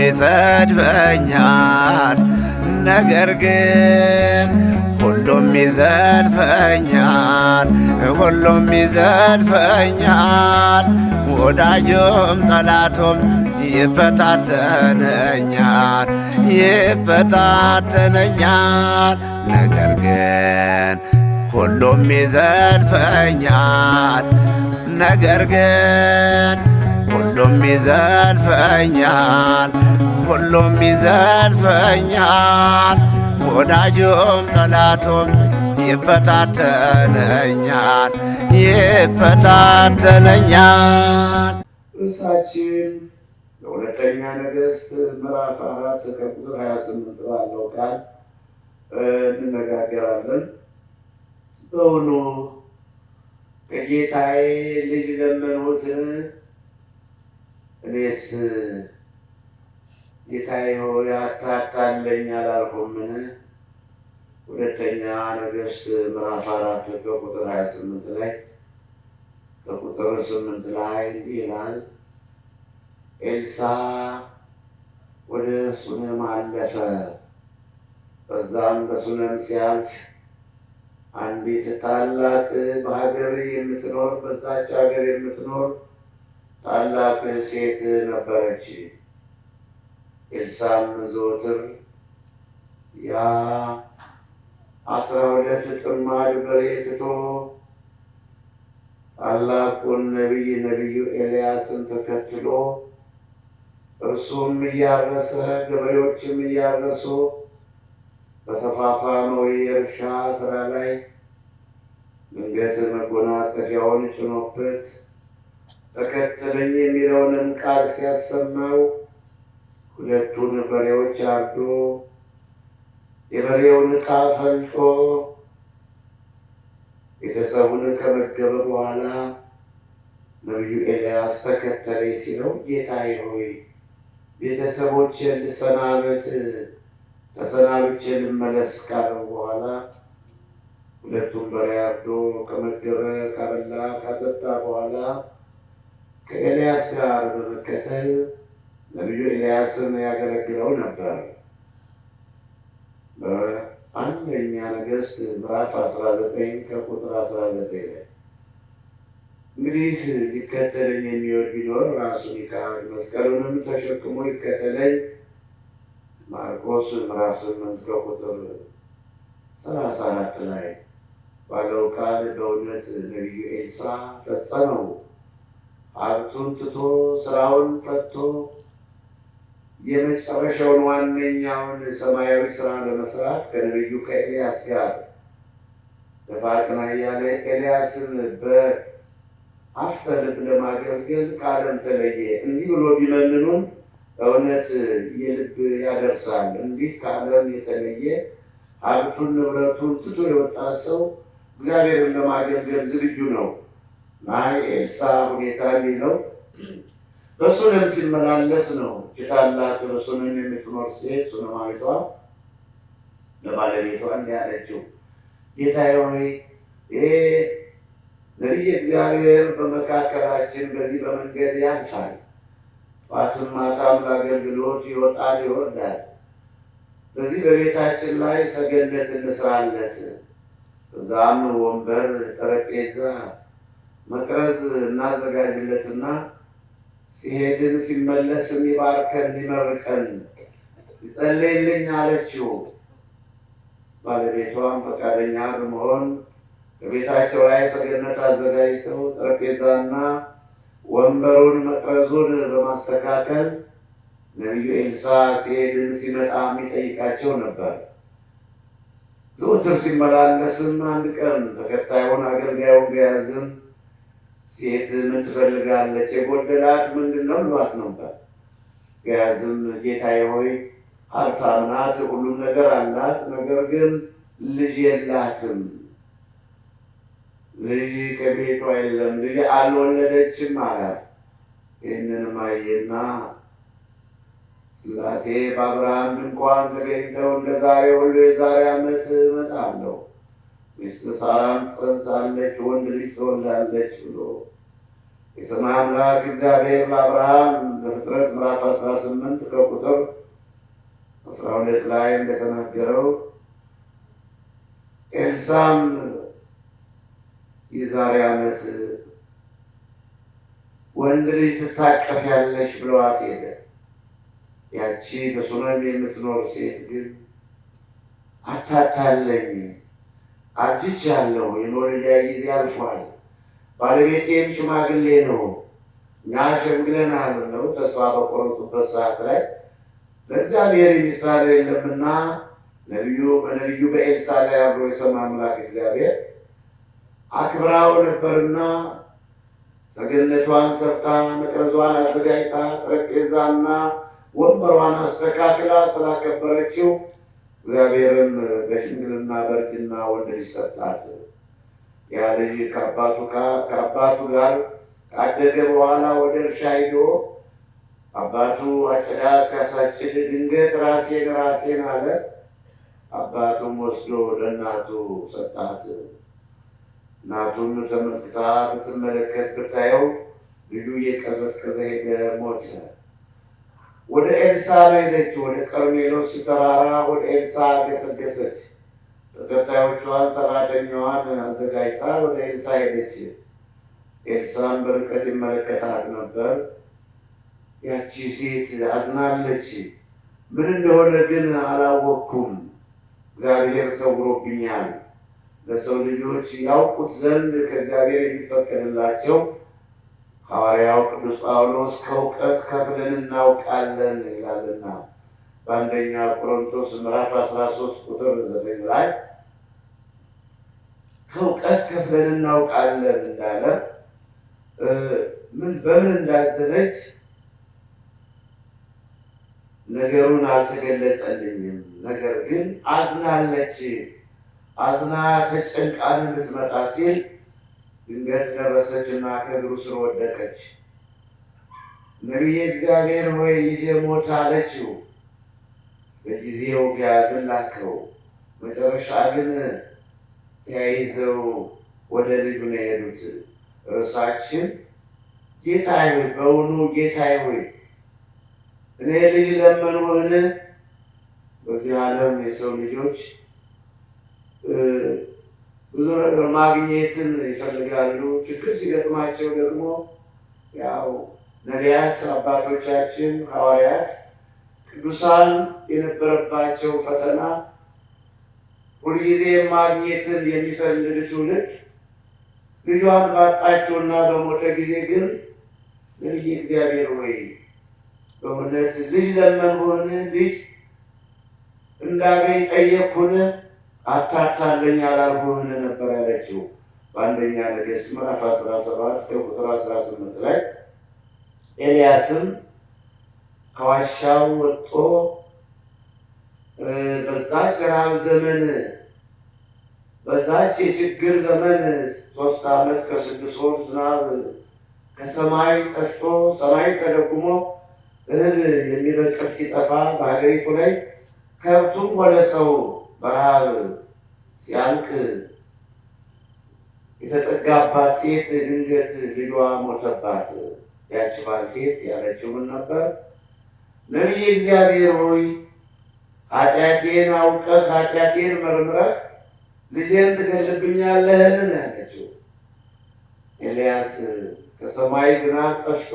ይሰድበኛል፣ ነገር ግን ሁሉም ይዘልፈኛል፣ ሁሉም ይዘልፈኛል። ወዳጁም ጠላቱም ይፈታተነኛል፣ ይፈታተነኛል። ነገር ግን ሁሉም ይዘልፈኛል፣ ነገር ግን ሁሉም ይዘልፈኛል፣ ሁሉም ይዘልፈኛል። ወዳጁም ጠላቱም ይፈታተነኛል፣ ይፈታተነኛል። እርሳችን በሁለተኛ ነገሥት ምዕራፍ 4 ከቁጥር 28 ባለው ቃል እንነጋገራለን። በውኑ ከጌታዬ ልጅ ለመኑትን? እኔስ ጌታዬ ሆይ አታታለኝ አላልኩምን? ሁለተኛ ነገሥት ምዕራፍ 4 ከቁጥር 28 ላይ ከቁጥር 8 ላይ እንዲህ ይላል። ኤልሳዕ ወደ ሱነም አለፈ። በዛም በሱነም ሲያልፍ አንዲት ታላቅ በሀገር የምትኖር በዛች ሀገር የምትኖር ታላቅ ሴት ነበረች። ኤልሳዕም ዘወትር ያ 12 ጥማድ በሬ ትቶ ታላቁን ነቢዩ ኤልያስን ተከትሎ እርሱም እያረሰ ገበሬዎችም እያረሱ በተፋፋመው የእርሻ ስራ ላይ ድንገት መጎናጸፊያውን ጭኖበት ተከተለኝ የሚለውንም ቃል ሲያሰማው ሁለቱን በሬዎች አርዶ የበሬውን ዕቃ ፈልጦ ቤተሰቡን ከመገበ በኋላ ነቢዩ ኤልያስ ተከተለኝ ሲለው ጌታዬ ሆይ ቤተሰቦቼን ተሰናብቼ ልመለስ ካለው በኋላ ሁለቱም በሬ አርዶ ከመገበ ካበላ ካጠጣ በኋላ ከኤልያስ ጋር በመከተል ነቢዩ ኤልያስን ያገለግለው ነበር። በአንደኛ ነገሥት ምዕራፍ 19 ከቁጥር 19 ላይ እንግዲህ ሊከተለኝ የሚወድ ቢኖር ራሱን ይካድ መስቀሉንም ተሸክሞ ይከተለኝ። ማርቆስ ምዕራፍ 8 ከቁጥር 34 ላይ ባለው ቃል በእውነት ነቢዩ ኤልሳዕ ፈጸመው። ሀብቱን ትቶ ስራውን ፈቶ የመጨረሻውን ዋነኛውን ሰማያዊ ስራ ለመስራት ከነቢዩ ከኤልያስ ጋር ደፋ ቀና እያለ ኤልያስን በአፍተ ልብ ለማገልገል ከዓለም ተለየ። እንዲህ ብሎ ቢመንኑም እውነት የልብ ያደርሳል። እንዲህ ከዓለም የተለየ ሀብቱን ንብረቱን ትቶ የወጣ ሰው እግዚአብሔርን ለማገልገል ዝግጁ ነው። ኤልሳዕ ሁኔታ እንዲህ ነው። በሱነም ሲመላለስ ነው። ታላቅ በሱነም የምትኖር ሴት ሱነማዊቷ ለባለቤቷ እንዲህ አለችው፣ ጌታዬ ሆይ ይሄ ነቢየ እግዚአብሔር በመካከላችን በዚህ በመንገድ ያልፋል። ጠዋትም ማታም ለአገልግሎት ይወጣል ይወርዳል። በዚህ በቤታችን ላይ ሰገነት እንስራለት፣ እዛም ወንበር፣ ጠረጴዛ፣ መቅረዝ እናዘጋጅለትና ሲሄድን ሲመለስም ይባርከን ይመርቀን ይጸልይልኝ አለችው። ባለቤቷም ፈቃደኛ በመሆን በቤታቸው ላይ ሰገነት አዘጋጅተው ጠረጴዛና ወንበሩን መቅረዙን በማስተካከል ነቢዩ ኤልሳዕ ሲሄድን ሲመጣ የሚጠይቃቸው ነበር። ዘወትር ሲመላለስም አንድ ቀን ተከታዩን አገልጋዩን ገያዝን ሴት ምን ትፈልጋለች? የጎደላት ምንድን ነው ብሏት ነበር። ገያዝም ጌታዬ ሆይ ሀብታም ናት፣ ሁሉም ነገር አላት፣ ነገር ግን ልጅ የላትም። ልጅ ከቤቷ የለም፣ ልጅ አልወለደችም አላት። ይህንንም አየና ሥላሴ በአብርሃም ድንኳን ተገኝተው እንደ ዛሬ ሁሉ የዛሬ ዓመት እመጣለሁ፣ ሚስት ሳራም ትጸንሳለች፣ ወንድ ልጅ ትወልዳለች ብሎ የሰማይ አምላክ እግዚአብሔር ለአብርሃም ዘፍጥረት ምዕራፍ 18 ከቁጥር 12 ላይ እንደተናገረው ኤልሳም የዛሬ ዓመት ወንድ ልጅ ትታቀፊያለሽ ብለዋት ሄደ። ያቺ በሱነም የምትኖር ሴት ግን አታታለኝ፣ አርጅቻለሁ፣ የመውለጃ ጊዜ አልፏል፣ ባለቤቴም ሽማግሌ ነው፣ እኛ ሸምግለናል ብለው ተስፋ በቆረጡበት ሰዓት ላይ ለእግዚአብሔር የሚሳነው የለምና በነቢዩ በኤልሳ ላይ አብሮ የሰማ አምላክ እግዚአብሔር አክብራው ነበርና ሰገነቷን ሰርታ መቅረዟን አዘጋጅታ ጠረጴዛና ወንበሯን አስተካክላ ስላከበረችው እግዚአብሔርም በሽምግልና በእርጅና ወንድ ልጅ ሰጣት። ያ ልጅ ከአባቱ ጋር ካደገ በኋላ ወደ እርሻ ሄዶ አባቱ አጨዳ ሲያሳጭድ ድንገት ራሴን አለ። አባቱም ወስዶ ለእናቱ ሰጣት። እናቱም ተመልክታ ብትመለከት ብታየው ልጁ እየቀዘቀዘ ሄደ፣ ሞተ። ወደ ኤልሳ ሄደች። ወደ ቀርሜሎስ ተራራ ወደ ኤልሳ ገሰገሰች። ተከታዮቿን ሰራተኛዋን አዘጋጅታ ወደ ኤልሳ ሄደች። ኤልሳም በርቀት ይመለከታት ነበር። ያቺ ሴት አዝናለች። ምን እንደሆነ ግን አላወቅኩም፣ እግዚአብሔር ሰውሮብኛል። ለሰው ልጆች ያውቁት ዘንድ ከእግዚአብሔር የሚፈቀድላቸው ሐዋርያው ቅዱስ ጳውሎስ ከእውቀት ከፍለን እናውቃለን ይላልና በአንደኛ ቆሮንቶስ ምዕራፍ 13 ቁጥር 9 ላይ ከእውቀት ከፍለን እናውቃለን እንዳለ በምን እንዳዘነች ነገሩን አልተገለጸልኝም። ነገር ግን አዝናለች። አዝና ተጨንቃን ብትመጣ ሲል ድንገት ደረሰችና ከእግሩ ስር ወደቀች። ነቢየ እግዚአብሔር ሆይ ልጄ ሞተ አለችው። በጊዜው ጋዝን ላከው። መጨረሻ ግን ተያይዘው ወደ ልጁ ነው የሄዱት። እርሳችን ጌታዬ ሆይ በውኑ ጌታዬ ሆይ እኔ ልጅ ለመንሁህን? በዚህ ዓለም የሰው ልጆች ብዙ ነገር ማግኘትን ይፈልጋሉ። ችግር ሲገጥማቸው ደግሞ ያው ነቢያት አባቶቻችን ሐዋርያት ቅዱሳን የነበረባቸው ፈተና ሁልጊዜ ማግኘትን የሚፈልግ ትውልድ ልጇን ባጣቸውና በሞተ ጊዜ ግን ነቢየ እግዚአብሔር ሆይ በእውነት ልጅ ለመንሁህን? ልጅ እንዳገኝ ጠየቅሁን? አታታለኝ አላልሁህን ነበር ያለችው። በአንደኛ ነገሥት ምዕራፍ 17 ቁጥር 18 ላይ ኤልያስም ከዋሻው ወጥቶ በዛች ረሃብ ዘመን በዛች የችግር ዘመን 3 ዓመት ከ6 ወር ዝናብ ከሰማይ ጠፍቶ ሰማይ ተደጉሞ እህል የሚበቅል ሲጠፋ በሀገሪቱ ላይ ከብቱም ሆነ ሰው በረሃብ ሲያልቅ የተጠጋባት ሴት ድንገት ልጇ ሞተባት። ያች ባልቴት ያለችው ምን ነበር? ነቢየ እግዚአብሔር ሆይ ኃጢአቴን አውቀህ ኃጢአቴን መርምረህ ልጄን ትገልብኛለህን? ያለችው። ኤልያስ ከሰማይ ዝናብ ጠፍቶ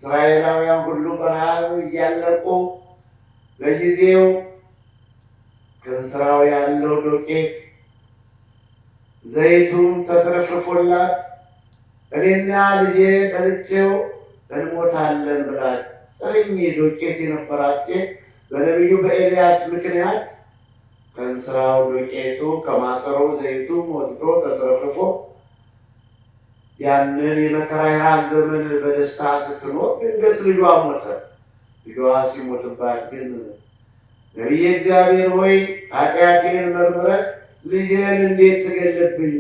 እስራኤላውያን ሁሉ በረሃብ እያለቁ በጊዜው ከእንስራው ያለው ዶቄት ዘይቱም ተትረፍርፎላት እኔና ልጄ በልቼው እንሞታለን ብላ ጥርኝ ዶቄት የነበራት ሴት በነቢዩ በኤልያስ ምክንያት ከእንስራው ዶቄቱ ከማሰሮው ዘይቱም ወጥቶ ተትረፍርፎ ያንን የመከራ የረሃብ ዘመን በደስታ ስትኖር ድንገት ልጇ ሞተ። ልጇ ሲሞትባት ግን ነቢየ እግዚአብሔር ሆይ ኃጢአቴን መርምረህ ልጄን እንዴት ትገልብኝ?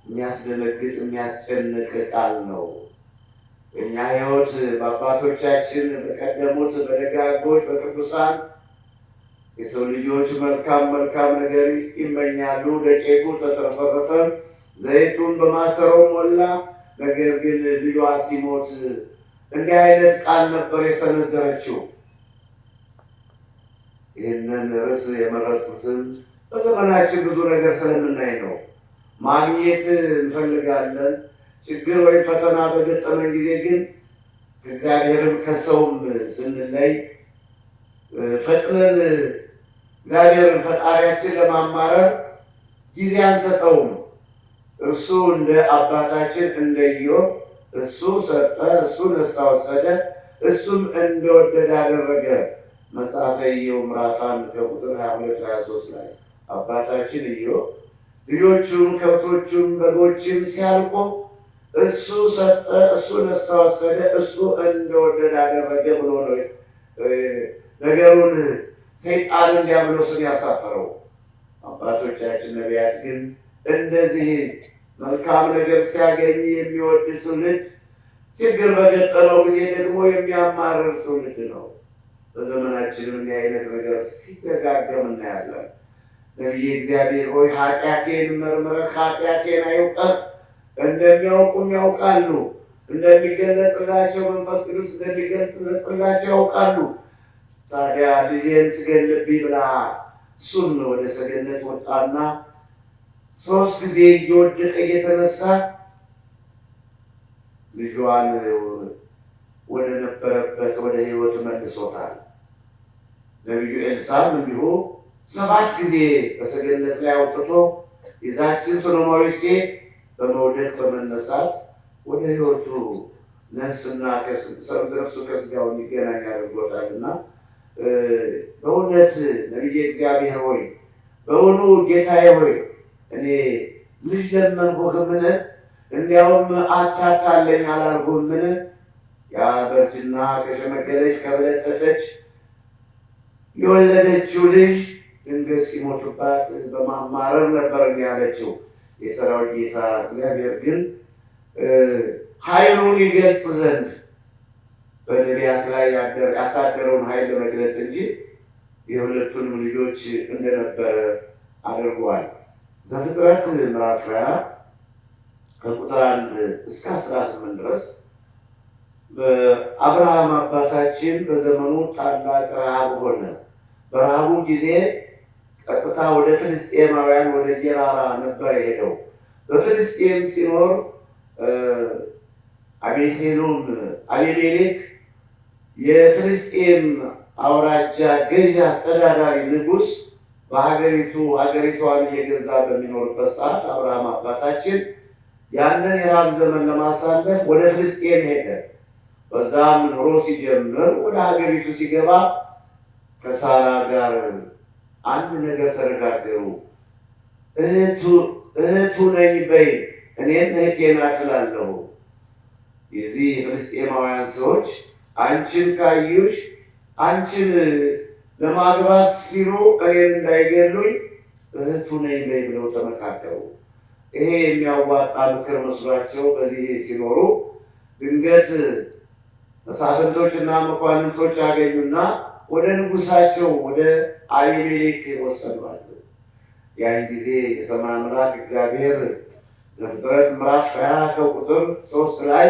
የሚያስደነግጥ የሚያስጨንቅ ቃል ነው። በእኛ ሕይወት በአባቶቻችን በቀደሙት በደጋጎች በቅዱሳን የሰው ልጆች መልካም ነገር ይመኛሉ። ዶቄቱ ተትረፈረፈ፣ ዘይቱን በማሰሮው ሞላ። ነገር ግን ልጇ ሲሞት እንዲህ አይነት ቃል ነበር የሰነዘረችው። ይህንን ርዕስ የመረጡትን በዘመናችን ብዙ ነገር ስለምናይ ነው። ማግኘት እንፈልጋለን። ችግር ወይም ፈተና በገጠመን ጊዜ ግን ከእግዚአብሔርም ከሰውም ስንለይ ፈጥነን እግዚአብሔርን ፈጣሪያችን ለማማረር ጊዜ አንሰጠውም። እርሱ እንደ አባታችን እንደ ኢዮብ እሱ ሰጠ፣ እሱ ነሳ ወሰደ፣ እሱም እንደወደደ አደረገ። መጽሐፈ ኢዮብ ምዕራፍ 1 ከቁጥር 22-23 ላይ አባታችን ኢዮብ ልጆቹም ከብቶቹም በጎችም ሲያልቁ እሱ ሰጠ፣ እሱ ነሳ ወሰደ፣ እሱ እንደወደደ አደረገ ብሎ ነው ነገሩን ሰይጣንን ዲያብሎስን ያሳፈረው። አባቶቻችን ነቢያት ግን እንደዚህ መልካም ነገር ሲያገኝ የሚወድ ትውልድ፣ ችግር በገጠመው ጊዜ ደግሞ የሚያማርር ትውልድ ነው። በዘመናችንም እንዲህ አይነት ነገር ሲደጋገም እናያለን። ነቢየ እግዚአብሔር ሆይ ኃጢአቴን መርምረህ ኃጢአቴን አይውቀር፣ እንደሚያውቁም ያውቃሉ፣ እንደሚገለጽላቸው መንፈስ ቅዱስ እንደሚገለጽላቸው ያውቃሉ። ታዲያ ልጄን ትገልብኝ ብላ እሱም ወደ ሰገነት ወጣና 3 ጊዜ እየወደቀ እየተነሳ ልጇን ወደ ነበረበት ወደ ሕይወት መልሶታል። ነቢዩ ኤልሳም እንዲሁ 7 ጊዜ በሰገነት ላይ አውጥቶ የዛችን ሰዶማዊ ሴት በመውደቅ በመነሳት ወደ ሕይወቱ ነፍሱ ከስጋው እንዲገናኝ አድርጎታልና በእውነት ነቢየ እግዚአብሔር ሆይ በእውኑ ጌታዬ ሆይ እኔ ልጅ ለመንኩህምን? እንዲያውም አታታለኝ አላልኩህምን? ያ በእርጅና ከሸመገለች ከበለጠች የወለደችው ልጅ ድንገት ሲሞቱባት በማማረር ነበር ያለችው። የሰራዊት ጌታ እግዚአብሔር ግን ኃይሉን ይገልጽ ዘንድ በነቢያት ላይ ያሳደረውን ኃይል ለመግለጽ እንጂ የሁለቱንም ልጆች እንደነበረ አድርጓል። ዘፍጥረት ምዕራፍ 20 ከቁጥር 1 እስከ 18 ድረስ በአብርሃም አባታችን በዘመኑ ታላቅ ረሃብ ሆነ። በረሃቡ ጊዜ ቀጥታ ወደ ፍልስጤማውያን ወደ ጌራራ ነበር የሄደው። በፍልስጤም ሲኖር አቤሜሌክ የፍልስጤም አውራጃ ገዥ አስተዳዳሪ ንጉሥ ሀገሪቷን እየገዛ በሚኖርበት ሰዓት አብርሃም አባታችን ያንን የራብ ዘመን ለማሳለፍ ወደ ፍልስጤም ሄደ። በዛም ኑሮ ሲጀምር ወደ ሀገሪቱ ሲገባ ከሳራ ጋር አንድ ነገር ተነጋገሩ። እህቱ ነኝ በይ እኔም እህቴ ናት እላለሁ። የዚህ የፍልስጤማውያን ሰዎች አንቺን ካዩሽ አንቺን ለማግባት ሲሉ እኔን እንዳይገሉኝ እህቱ ነኝ በይ ብለው ተመካከሩ። ይሄ የሚያዋጣ ምክር መስሏቸው በዚህ ሲኖሩ ድንገት መሳፍንቶችና መኳንንቶች አገኙና ወደ ንጉሳቸው ወደ አቤሜሌክ ወሰዷት። ያን ጊዜ የሰማይ አምላክ እግዚአብሔር ዘፍጥረት ምዕራፍ 20 ከቁጥር 3 ላይ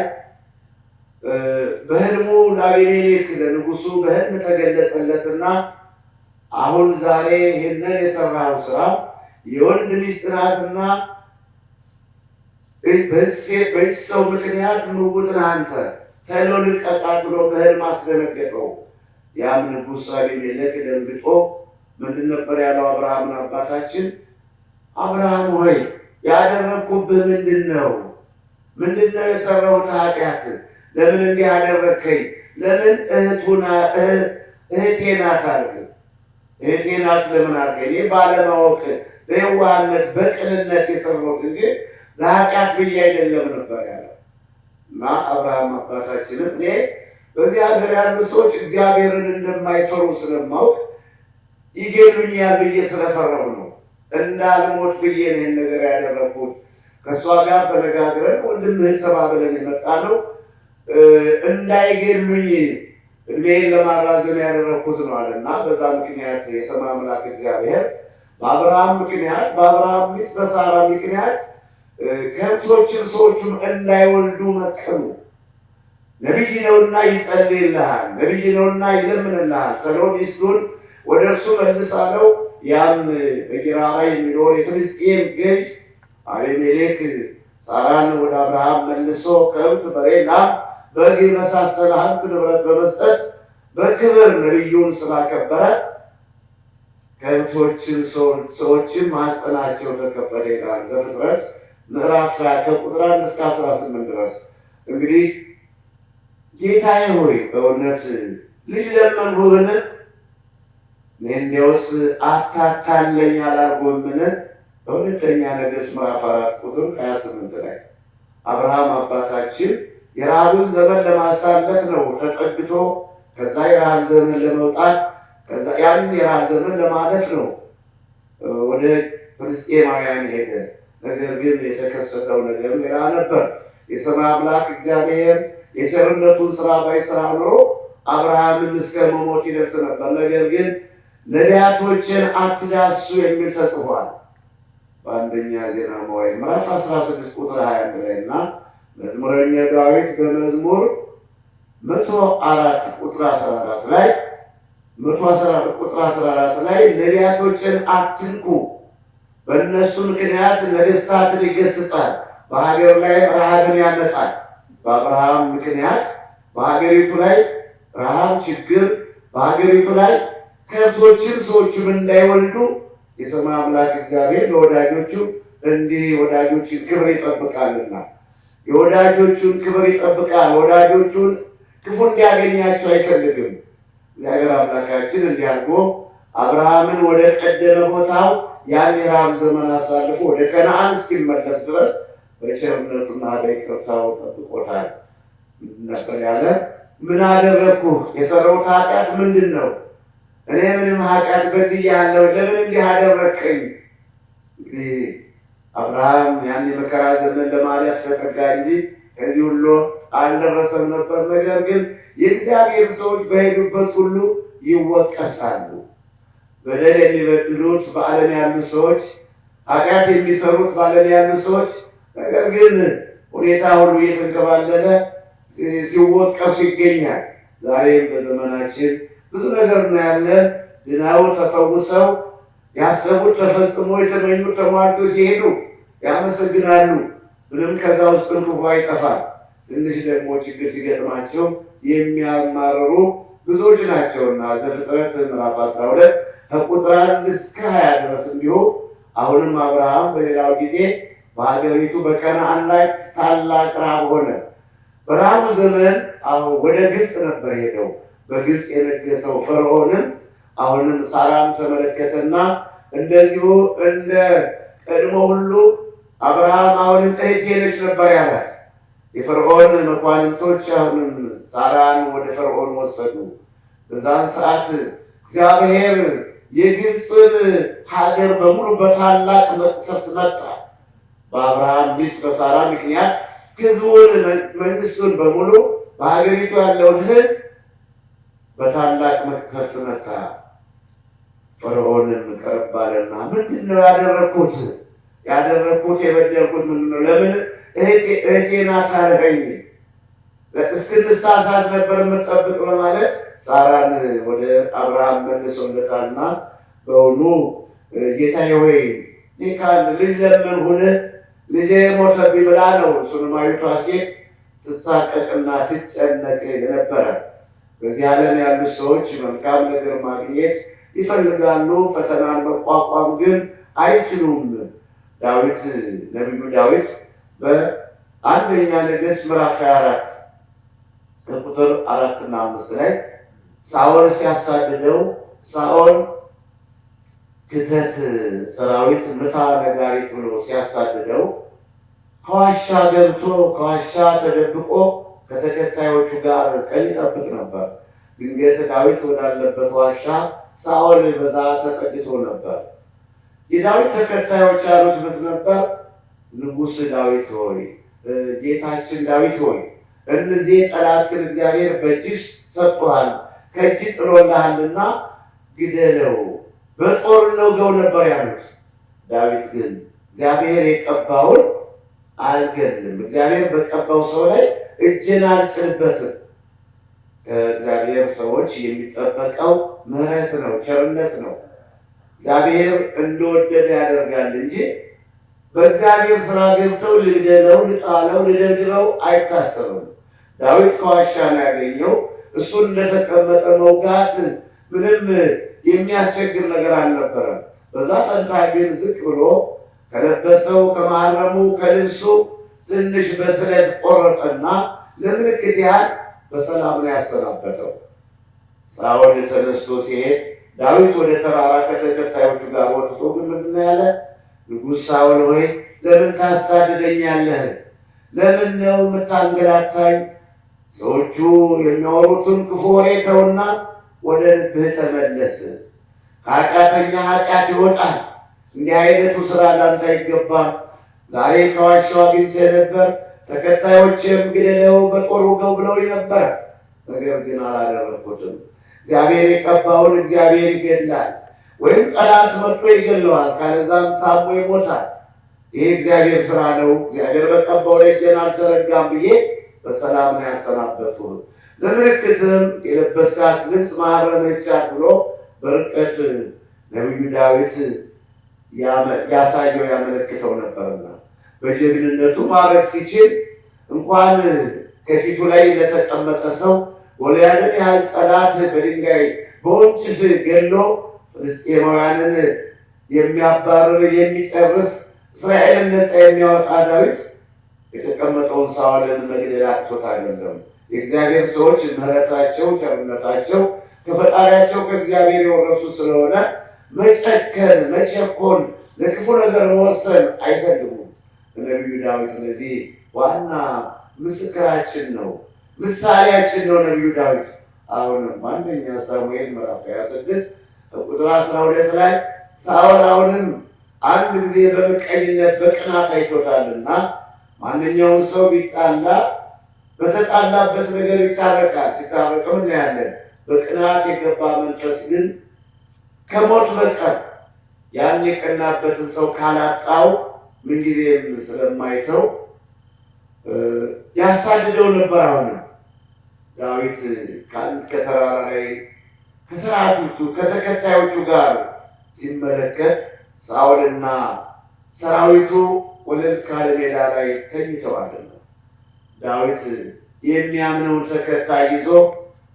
በሕልሙ ለአቤሜሌክ ለንጉሱ በሕልም ተገለጸለትና አሁን ዛሬ ይህንን የሰራው ስራ የወንድ ሚስት ናትና በዚህ ሰው ምክንያት ምውት ነህ አንተ ተሎ ልቀቃት ብሎ በሕልም አስደነገጠው። ያም ንጉሥ አቤሜሌክ ደንግጦ ምንድን ነበር ያለው አብርሃምን አባታችን? አብርሃም ሆይ ያደረግኩብህ ምንድን ነው? ምንድን ነው የሰራሁት ኃጢአት? ለምን እንዲህ አደረግከኝ? ለምን እህቴ ናት አልክ? እህቴ ናት ለምን አልከኝ? እኔ ባለማወቅ በየዋህነት በቅንነት የሰራሁት እንጂ ለኃጢአት ብዬ አይደለም ነበር ያለው። እና አብርሃም አባታችንም እኔ በዚህ ሀገር ያሉ ሰዎች እግዚአብሔርን እንደማይፈሩ ስለማውቅ ይገሉኛል ብዬ ስለፈራሁ ነው እንዳልሞት ብዬ ይህን ነገር ያደረግኩት። ከእሷ ጋር ተነጋግረን ወንድምህን ተባብለን የመጣ ነው እንዳይገሉኝ እድሜን ለማራዘም ያደረግኩት ነው አለና በዛ ምክንያት የሰማይ አምላክ እግዚአብሔር በአብርሃም ሚስት በሳራ ምክንያት ከብቶችም ሰዎችም እንዳይወልዱ መከሩ። ነቢይ ነውና ይጸልይልሃል፣ ነቢይ ነውና ይለምንልሃል። ቶሎ ሚስቱን ወደ እርሱ መልስ አለው። ያም በጌራራ የሚኖር የፍልስጤም ገዥ አቤሜሌክ ሳራን ወደ አብርሃም መልሶ ከብት፣ በሬ፣ ላም፣ በግ የመሳሰለ ሀብት ንብረት በመስጠት በክብር ነቢዩን ስላከበረ ከብቶችን ሰዎችን ማኅፀናቸው ተከፈተ ይላል ዘፍጥረት ምዕራፍ 20 ከቁጥር 1 እስከ 18 ድረስ። እንግዲህ ጌታዬ ሆይ በእውነት ልጅ ለመንሁህን? እንዲያውስ አታታለኝ አላልኩህምን? በሁለተኛ ነገሥት ምዕራፍ 4 ቁጥር 28 ላይ አብርሃም አባታችን የረሃቡን ዘመን ለማሳለፍ ነው ተጠግቶ ከዛ የረሃብ ዘመን ለመውጣት ከዛ ያን የረሃብ ዘመን ለማለፍ ነው ወደ ፍልስጤማውያን ሄደ። ነገር ግን የተከሰተው ነገር ሌላ ነበር። የሰማይ አምላክ እግዚአብሔር የቸርነቱን ስራ ባይሰራ ኖሮ አብርሃምን እስከ መሞት ይደርስ ነበር። ነገር ግን ነቢያቶችን አትዳሱ የሚል ተጽፏል በአንደኛ ዜና መዋዕል ምዕራፍ 16 ቁጥር 21 ላይ እና መዝሙረኛ ዳዊት በመዝሙር 104 ቁጥር 14 ላይ 114 ቁጥር 14 ላይ ነቢያቶችን አትንኩ፣ በእነሱ ምክንያት ነገሥታትን ይገስጻል፣ በሀገር ላይ ረሃብን ያመጣል። በአብርሃም ምክንያት በሀገሪቱ ላይ ረሃብ፣ ችግር በሀገሪቱ ላይ ከብቶችን ሰዎችም እንዳይወልዱ የሰማይ አምላክ እግዚአብሔር ለወዳጆቹ እንዲህ ወዳጆችን ክብር ይጠብቃልና የወዳጆቹን ክብር ይጠብቃል። ወዳጆቹን ክፉ እንዲያገኛቸው አይፈልግም። እግዚአብሔር አምላካችን እንዲህ አድርጎ አብርሃምን ወደ ቀደመ ቦታው ያን የረሃብ ዘመን አሳልፎ ወደ ከነዓን እስኪመለስ ድረስ በቸርነቱና በይቅርታው ጠብቆታል። ነበር ያለ ምን አደረግኩ? የሰራሁት ኃጢአት ምንድን ነው? እኔ ምንም ኃጢአት በድያለሁ፣ ለምን እንዲህ አደረግከኝ? እንግዲህ አብርሃም ያን የመከራ ዘመን ለማለፍ ተጠጋ እንጂ ከዚህ ሁሉ አልደረሰም ነበር። ነገር ግን የእግዚአብሔር ሰዎች በሄዱበት ሁሉ ይወቀሳሉ። በደል የሚበድሉት በዓለም ያሉ ሰዎች፣ ኃጢአት የሚሰሩት በዓለም ያሉ ሰዎች፣ ነገር ግን ሁኔታ ሁሉ እየተንከባለለ ሲወቀሱ ይገኛል። ዛሬም በዘመናችን ብዙ ነገር እናያለን። ድናው ተፈውሰው ያሰቡት ተፈጽሞ የተመኙት ተሟልቶ ሲሄዱ ያመሰግናሉ። ምንም ከዛ ውስጥ ክፉ አይጠፋል። ትንሽ ደግሞ ችግር ሲገጥማቸው የሚያማርሩ ብዙዎች ናቸውና ዘፍጥረት ምዕራፍ 12 ከቁጥር 1 እስከ 20 ድረስ እንዲሁ አሁንም አብርሃም በሌላው ጊዜ በሀገሪቱ በከነዓን ላይ ታላቅ ረሃብ ሆነ። በረሃቡ ዘመን ወደ ግብፅ ነበር ሄደው። በግብፅ የነገሰው ፈርዖንም አሁንም ሳራን ተመለከተና እንደዚሁ እንደ ቀድሞ ሁሉ አብርሃም አሁንም እህቴ ነች ነበር ያላት። የፈርዖን መኳንንቶች አሁንም ሳራን ወደ ፈርዖን ወሰዱ። በዛን ሰዓት እግዚአብሔር የግብፅን ሀገር በሙሉ በታላቅ መቅሰፍት መጣ። በአብርሃም ሚስት በሳራ ምክንያት ሕዝቡን መንግስቱን በሙሉ በሀገሪቱ ያለውን ሕዝብ በታላቅ መቅሰፍት መታ። ፈርዖንም ቀረብ አለና ምንድን ነው ያደረግኩት? የበደልኩት ምንድን ነው? ለምን እህቴ ናት አልኸኝ? እስክንሳሳት ነበር የምጠብቅ በማለት ሳራን ወደ አብርሃም መልሶለታልና በእውኑ ጌታዬ ሆይ ኒካል ልጅ ለመንሁን? ልጄ ሞተብኝ ብላ ነው ሱነማዊቷ ሴት ትሳቀቅና ትጨነቅ የነበረ። በዚህ ዓለም ያሉ ሰዎች መልካም ነገር ማግኘት ይፈልጋሉ፣ ፈተናን መቋቋም ግን አይችሉም። ዳዊት ነቢዩ ዳዊት በአንደኛ ነገሥት ምዕራፍ 24 ከቁጥር 4 እና 5 ላይ ሳኦል ሲያሳድደው ሳኦል ክተት ሰራዊት ምታ ነጋሪት ብሎ ሲያሳድደው ከዋሻ ገብቶ ከዋሻ ተደብቆ ከተከታዮቹ ጋር ቀን ይጠብቅ ነበር። ድንገት ዳዊት ወዳለበት ዋሻ ሳኦል በዛ ተጠግቶ ነበር። የዳዊት ተከታዮች ያሉት ምን ነበር? ንጉሥ ዳዊት ሆይ፣ ጌታችን ዳዊት ሆይ፣ እነዚህ ጠላትን እግዚአብሔር በእጅህ ሰጥቶሃል፣ ከእጅ ጥሎልሃልና ግደለው፣ በጦር እንውጋው ነበር ያሉት። ዳዊት ግን እግዚአብሔር የቀባውን አልገልም። እግዚአብሔር በቀባው ሰው ላይ እጄን አልጭንበትም። ከእግዚአብሔር ሰዎች የሚጠበቀው ምሕረት ነው፣ ቸርነት ነው። እግዚአብሔር እንደወደደ ያደርጋል እንጂ በእግዚአብሔር ስራ ገብተው ልግደለው፣ ልጣለው፣ ልደግመው አይታሰብም። ዳዊት ከዋሻ ነው ያገኘው። እሱን እንደተቀመጠ መውጋት ምንም የሚያስቸግር ነገር አልነበረም። በዛ ፈንታ ግን ዝቅ ብሎ ከለበሰው ከማህረሙ ከልብሱ ትንሽ በስለት ቆረጠና ለምልክት ያህል በሰላም ነው ያሰናበተው። ሳኦል ተነስቶ ሲሄድ ዳዊት ወደ ተራራ ከተከታዮቹ ጋር ወጥቶ ግን ምንድን ነው ያለ? ንጉሥ ሳኦል ሆይ ለምን ታሳድደኛለህ? ለምን ነው የምታንገላታኝ? ሰዎቹ የሚያወሩትን ክፉ ወሬ ተውና ወደ ልብህ ተመለስ። ከኃጢአተኛ ኃጢአት ይወጣል። እንዲህ አይነቱ ስራ ላንተ አይገባም። ዛሬ ከዋሻው አግኝቼህ ነበር፣ ተከታዮችም ግደለው፣ በጦር ውጋው ብለውኝ ነበር። ነገር ግን አላደረኩትም። እግዚአብሔር የቀባውን እግዚአብሔር ይገድላል፣ ወይም ጠላት መጥቶ ይገድለዋል፣ ካለዛም ታሞ ይሞታል። ይህ እግዚአብሔር ስራ ነው። እግዚአብሔር በቀባው ላይ እጄን አልዘረጋም ብዬ በሰላም ነው ያሰናበቱህ። ለምልክትም የለበስካት ልብስ ማረመቻ ብሎ በርቀት ነቢዩ ዳዊት ያሳየው ያመለክተው ነበርና በጀግንነቱ ማድረግ ሲችል እንኳን ከፊቱ ላይ ለተቀመጠ ሰው ጎልያድን ያህል ጠላት በድንጋይ በወንጭፍ ገሎ ፍልስጤማውያንን የሚያባርር የሚጨርስ እስራኤልን ነፃ የሚያወጣ ዳዊት የተቀመጠውን ሳኦልን መግደል አቅቶት አይደለም። የእግዚአብሔር ሰዎች ምሕረታቸው፣ ቸርነታቸው ከፈጣሪያቸው ከእግዚአብሔር የወረሱ ስለሆነ መጨከን፣ መቸኮል፣ ለክፉ ነገር መወሰን አይፈልጉም። ነቢዩ ዳዊት ለዚህ ዋና ምስክራችን ነው፣ ምሳሌያችን ነው ነቢዩ ዳዊት። አሁንም አንደኛ ሳሙኤል ምዕራፍ 26 ቁጥር 12 ላይ ሳኦል አሁንም አንድ ጊዜ በምቀኝነት በቅናት አይቶታልና ማንኛውም ሰው ቢጣላ በተጣላበት ነገር ይታረቃል። ሲታረቅም እናያለን። በቅናት የገባ መንፈስ ግን ከሞት በቀር ያን የቀናበትን ሰው ካላጣው ምንጊዜም ስለማይተው ያሳድደው ነበር። አሁንም ዳዊት ከአንድ ከተራራ ላይ ከሰራዊቱ ከተከታዮቹ ጋር ሲመለከት ሳኦልና ሰራዊቱ ወለል ካለ ሜዳ ላይ ተኝተዋልና ዳዊት የሚያምነውን ተከታይ ይዞ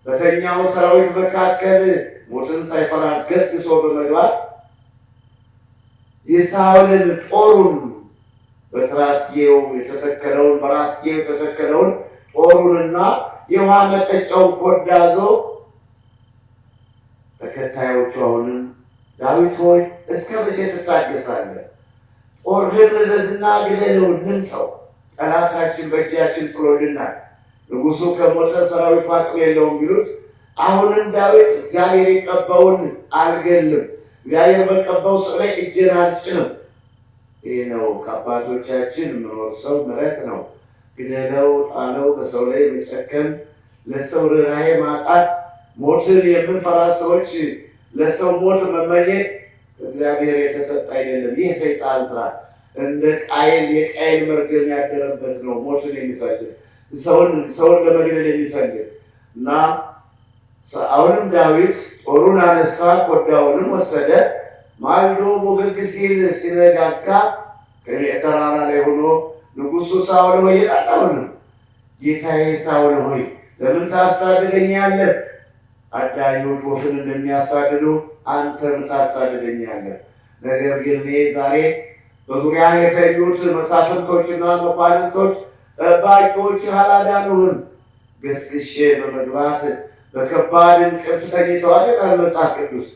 በተኛው ሰራዊት መካከል ሞትን ሳይፈራ ገስግሶ በመግባት የሳኦልን ጦሩን በራስጌው የተተከለውን ጦሩንና የውሃ መጠጫውን ኮዳ ይዞ ተከታዮቹ አሁንም ዳዊት ሆይ እስከ መቼ ትታገሳለህ? ጦርህን መዘዝና ግደለው፣ እንምታው፣ ጠላታችን በእጃችን ጥሎልናል። ንጉሡ ከሞተ ሰራዊቱ አቅም የለውም ቢሉት አሁንም ዳዊት እግዚአብሔር የቀባውን አልገልም፣ እግዚአብሔር በቀባው ሰው ላይ እጄን አልጭንም። ይህ ነው ከአባቶቻችን የምንወርሰው ምሕረት ነው። ግደለው፣ ጣለው፣ በሰው ላይ መጨከን፣ ለሰው ርኅራኄ ማጣት፣ ሞትን የምንፈራ ሰዎች ለሰው ሞት መመኘት እግዚአብሔር የተሰጠ አይደለም። ይህ ሰይጣን ስራ እንደ ቃየል የቃየል መርገም ያደረበት ነው። ሞትን የሚፈልግ ሰውን ለመግደል የሚፈልግ እና አሁንም ዳዊት ጦሩን አነሳ፣ ኮዳውንም ወሰደ። ማልዶ ሞገግ ሲል ሲነጋጋ ከተራራ ላይ ሆኖ ንጉሡ ሳኦል ሆይ ይላል። አሁንም ጌታዬ ሳኦል ሆይ ለምን ታሳድደኛለህ? አዳኞች ወፍን እንደሚያሳድዱ አንተም ታሳድደኛለህ። ነገር ግን እኔ ዛሬ በዙሪያ የተኙት መሳፍንቶችና መኳንንቶች ጠባቂዎች አላዳኑህም። ገስግሼ በመግባት በከባድ እንቅልፍ ተኝተዋል ይላል መጽሐፍ ቅዱስ።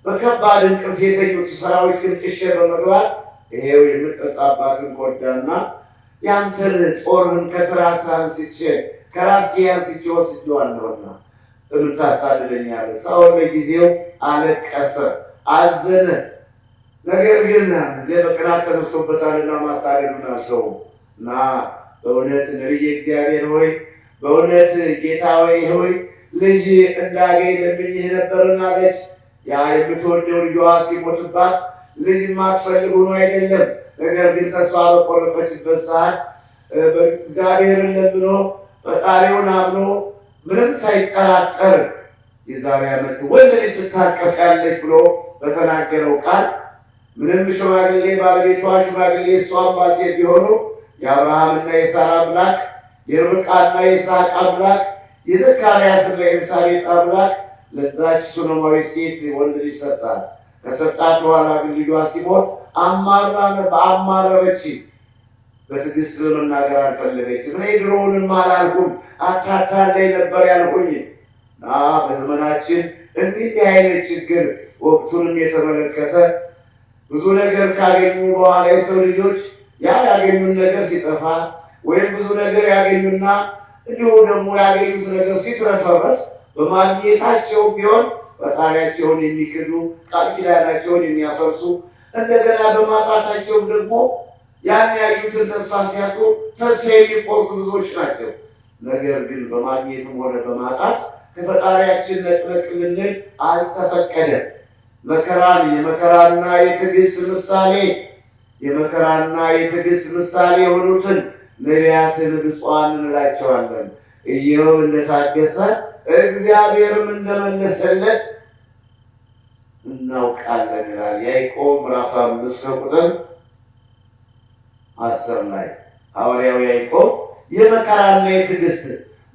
በከባድ እንቅልፍ የተኙት ሰራዊት ግን ጥሼ በመግባት ይሄው የምጠጣባትን ኮዳና ያንተን ጦርህን ከትራስህ አንስቼ ከራስጌ አንስቼ ወስጄዋለሁና ለምን ታሳድደኛለህ? ሳኦል በጊዜው አለቀሰ፣ አዘነ። ነገር ግን እዚህ በቅናት ተነስቶበታልና ማሳደዱን አልተውም እና በእውነት ነቢየ እግዚአብሔር ሆይ በእውነት ጌታ ሆይ ልጅ እንዳገኝ ለምኜህ ነበርና አለች። ያ የምትወደው ልጇ ሲሞትባት ልጅ የማትፈልግ ሆኖ አይደለም። ነገር ግን ተስፋ በቆረጠችበት ሰዓት እግዚአብሔርን ለምኖ ፈጣሪውን አምኖ ምንም ሳይጠራጠር የዛሬ ዓመት ወንድ ልጅ ትታቀፊያለሽ ብሎ በተናገረው ቃል ምንም ሽማግሌ ባለቤቷ ሽማግሌ እሷም ባልቴት ቢሆኑ የአብርሃምና የሳራ አምላክ የርብቃና የይስሐቅ አምላክ የዘካርያስና የኤልሳቤጥ አምላክ ለዛች ሱነማዊ ሴት ወንድ ልጅ ሰጣት። ከሰጣት በኋላ ግን ልጇ ሲሞት በአማረረች በትዕግስት ለመናገር አልፈለገችም። እኔ ድሮውንም አላልኩም አታታላይ ነበር ያልኩኝ እና በዘመናችን እንዲህ አይነት ችግር ወቅቱንም የተመለከተ ብዙ ነገር ካገኙ በኋላ የሰው ልጆች ያ ያገኙን ነገር ሲጠፋ ወይም ብዙ ነገር ያገኙና እንዲሁ ደግሞ ያገኙት ነገር ሲትረፈረፍ በማግኘታቸው ቢሆን ፈጣሪያቸውን የሚክዱ ቃል ኪዳናቸውን የሚያፈርሱ እንደገና በማጣታቸው ደግሞ ያን ያዩትን ተስፋ ሲያጡ ተስፋ የሚቆርጡ ብዙዎች ናቸው። ነገር ግን በማግኘትም ሆነ በማጣት ከፈጣሪያችን ነቅነቅ ልንል አልተፈቀደም። የመከራና የትዕግስት ምሳሌ የሆኑትን ነቢያትን ብፁዓን እንላቸዋለን። ኢዮብ እንደታገሰ እግዚአብሔርም እንደመለሰለት እናውቃለን ይላል ያዕቆብ ምዕራፍ 5 ከቁጥር 10 ላይ ሐዋርያው ያዕቆብ የመከራና የትዕግስት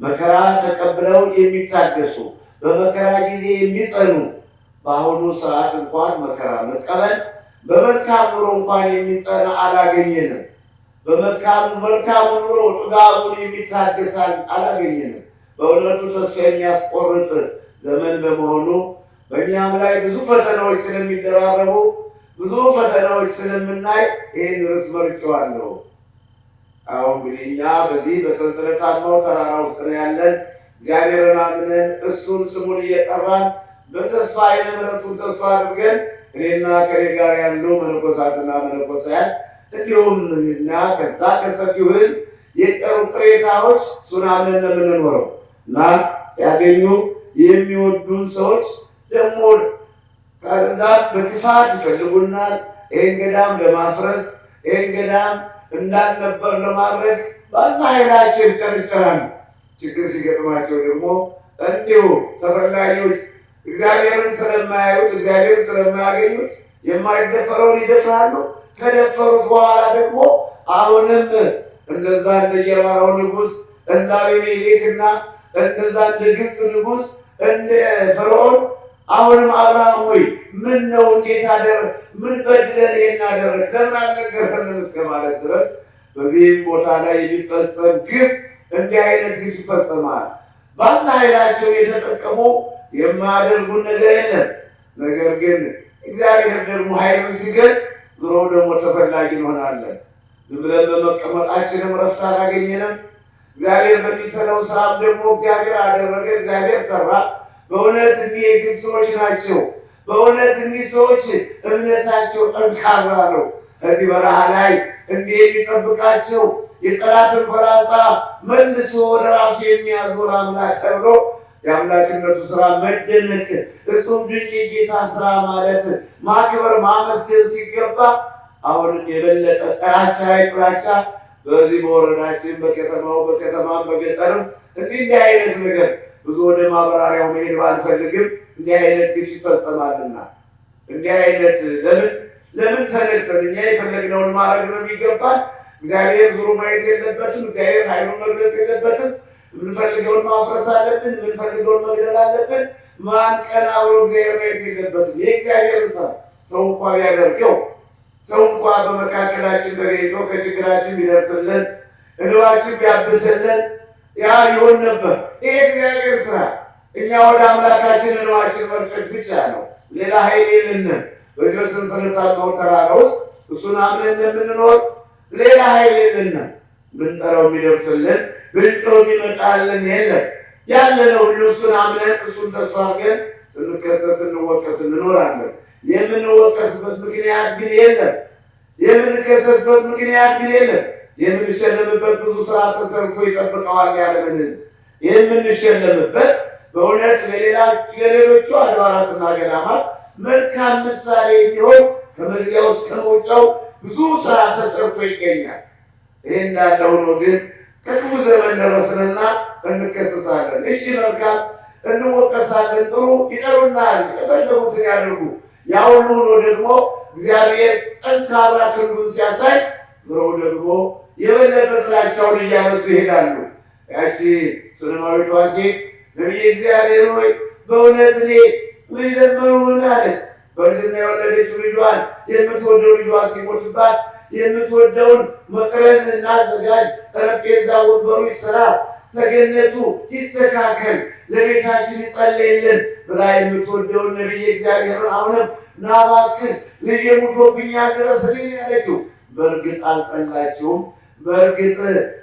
መከራ ተቀብለው የሚታገሱ በመከራ ጊዜ የሚጸኑ በአሁኑ ሰዓት እንኳን መከራ መቀበል በመልካም ኑሮ እንኳን የሚጸና አላገኘንም። መልካም ኑሮ ጥጋቡን የሚታገስ አላገኘንም። በእውነቱ ተስፋ የሚያስቆርጥ ዘመን በመሆኑ በእኛም ላይ ብዙ ፈተናዎች ስለሚደራረቡ ብዙ ፈተናዎች ስለምናይ ይህን ርዕስ መርጬዋለሁ። አሁን እንግዲህ እኛ በዚህ በሰንሰለታማው ተራራ ውስጥ ነው ያለን። እግዚአብሔርን አምነን እሱን ስሙን እየጠራን በተስፋ ዓይነ ምሕረቱን ተስፋ አድርገን እኔና ከኔ ጋር ያሉ መነኮሳትና መነኮሳያት እንዲሁም እና ከዛ ከሰፊው ሕዝብ የቀሩ ቅሬታዎች እሱን አምነን ነው የምንኖረው እና ያገኙ የሚወዱን ሰዎች ደግሞ ከዛ በክፋት ይፈልጉናል። ይህን ገዳም ለማፍረስ ይህን ገዳም እንዳልነበር ለማድረግ ባላ ኃይላቸው ይጨርጨራሉ። ችግር ሲገጥማቸው ደግሞ እንዲሁ ተፈላጊዎች እግዚአብሔርን ስለማያዩት እግዚአብሔርን ስለማያገኙት የማይደፈረውን ይደፍራሉ። ከደፈሩት በኋላ ደግሞ አሁንም እንደዛ እንደ ጌራራው ንጉሥ እንደ አቤሜሌክና እንደዛ እንደ ግብፅ ንጉሥ እንደ ፈርዖን አሁንም አብርሃም ሆይ ምን ነው እንዴት ምን በድለን ይሄን አደረግ ለምን አልነገረንም እስከ ማለት ድረስ በዚህም ቦታ ላይ የሚፈጸም ግፍ እንዲህ አይነት ግፍ ይፈጸማል። ባላ ኃይላቸው የተጠቀሙ የማያደርጉን ነገር የለም። ነገር ግን እግዚአብሔር ደግሞ ኃይሉን ሲገልጽ ዞሮ ደግሞ ተፈላጊ እንሆናለን። ዝም ብለን በመቀመጣችንም ረፍት አላገኘንም። እግዚአብሔር በሚሰራው ስራም ደግሞ እግዚአብሔር አደረገ፣ እግዚአብሔር ሰራ። በእውነት እኒህ የግብፅ ሰዎች ናቸው። በእውነት እኒህ ሰዎች እምነታቸው ጠንካራ ነው። ከዚህ በረሃ ላይ እንዲህ የሚጠብቃቸው የጠላትን ፈላጻ መልሶ ወደ ራሱ የሚያዞር አምላክ ተብሎ የአምላክነቱ ስራ መደነቅ እጹብ ድንቅ የጌታ ስራ ማለት ማክበር ማመስገን ሲገባ አሁንም የበለጠ ጥላቻ ላይ ጥላቻ በዚህ በወረዳችን በከተማም በገጠርም እንዲህ አይነት ነገር ብዙ ወደ ማብራሪያው መሄድ ባልፈልግም እንዲህ አይነት ግፍ ይፈጸማልና እንዲህ አይነት ለምን ተነግተን እኛ የፈለግነውን ማድረግ ነው የሚገባል። እግዚአብሔር ዙሩ ማየት የለበትም። እግዚአብሔር ኃይሉን መግለጽ የለበትም። የምንፈልገውን ማፍረስ አለብን። የምንፈልገውን መግደል አለብን። ማን ቀና ብሎ እግዚአብሔር ማየት የለበትም። የእግዚአብሔር ስራ ሰው እንኳ ቢያደርገው ሰው እንኳ በመካከላችን ተገኝቶ ከችግራችን ቢደርስልን እንባችን ቢያብስልን ያ ይሆን ነበር። ይሄ እግዚአብሔር ስራ። እኛ ወደ አምላካችን እንባችን መርጨት ብቻ ነው። ሌላ ኃይል የለንም። በዚህ ሰንሰለታማው ተራራ ውስጥ እሱን አምነን የምንኖር ሌላ ኃይል የለንም። ብንጠራው የሚደርስልን ብንጮህ የሚመጣልን የለም። ያለነው ሁሉ እሱን አምነን እሱን ተስፋ አድርገን ስንከሰስ ስንወቀስ እንኖራለን። የምንወቀስበት ምክንያት ግን የለም። የምንከሰስበት ምክንያት ግን የለም። የምንሸለምበት ብዙ ስራ ተሰርቶ ይጠብቀዋል ያለምን የምንሸለምበት በእውነት ለሌሎቹ አድባራትና ገዳማት መልካም ምሳሌ የሚሆን ከመግቢያው እስከ መውጫው ብዙ ስራ ተሰርቶ ይገኛል። ይህ እንዳለ ሆኖ ግን ከክፉ ዘመን ደረስንና እንከሰሳለን። እሺ መልካም እንወቀሳለን፣ ጥሩ ይጠሩናል፣ የፈለጉትን ያደርጉ። ያ ሁሉ ሆኖ ደግሞ እግዚአብሔር ጠንካራ ክንዱን ሲያሳይ ብረው ደግሞ የበለጠ ጥላቻውን እያመጡ ይሄዳሉ። ያቺ ሱነማዊቷ ሴት ነቢየ እግዚአብሔር ሆይ በእውነት እኔ ልጅ ለምኑን አለች። በእርግዝና የወለደችው ልጇን የምትወደው ልጇ ሲሞትባት የምትወደውን መቅረዝ እናዘጋጅ፣ ጠረጴዛ ወንበሩ ይሰራ፣ ሰገነቱ ይስተካከል፣ ለቤታችን ይጸለይልን ብላ የምትወደውን ነቢየ እግዚአብሔርን አሁንም ና እባክህ ልጄ ሙቶብኛል ድረስልኝ ያለችው። በእርግጥ አልጠላችውም። በእርግጥ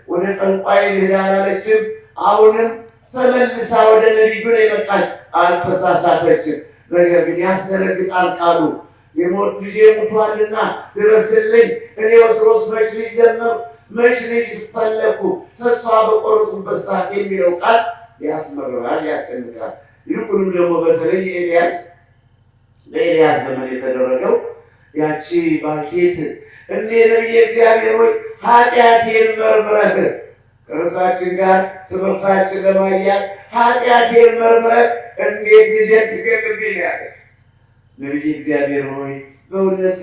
ወደ ጠንቋይ ልሄድ አላለችም። አሁንም ተመልሳ ወደ ነቢዩ ነው የመጣች፣ አልተሳሳተችም። ነገር ግን ያስደነግጣል ቃሉ። የሞት ልጄ ሙቷልና ድረስልኝ፣ እኔ ወትሮስ መች ልጅ ጀመር መች ልጅ ፈለግኩ ተስፋ በቆረጡበት ሰዓት የሚለው ቃል ያስመርራል፣ ያስጨንቃል። ይልቁንም ደግሞ በተለይ በኤልያስ ዘመን የተደረገው ያቺ ባልቴት እንዴ ነቢየ እግዚአብሔር ሆይ ኃጢአቴን መርምረህ ከርዕሳችን ጋር ትምህርታችን ለማያዝ ኃጢአቴን መርምረህ እንዴት ልጄን ትገልብኝ ያለች። ነቢየ እግዚአብሔር ሆይ በእውነት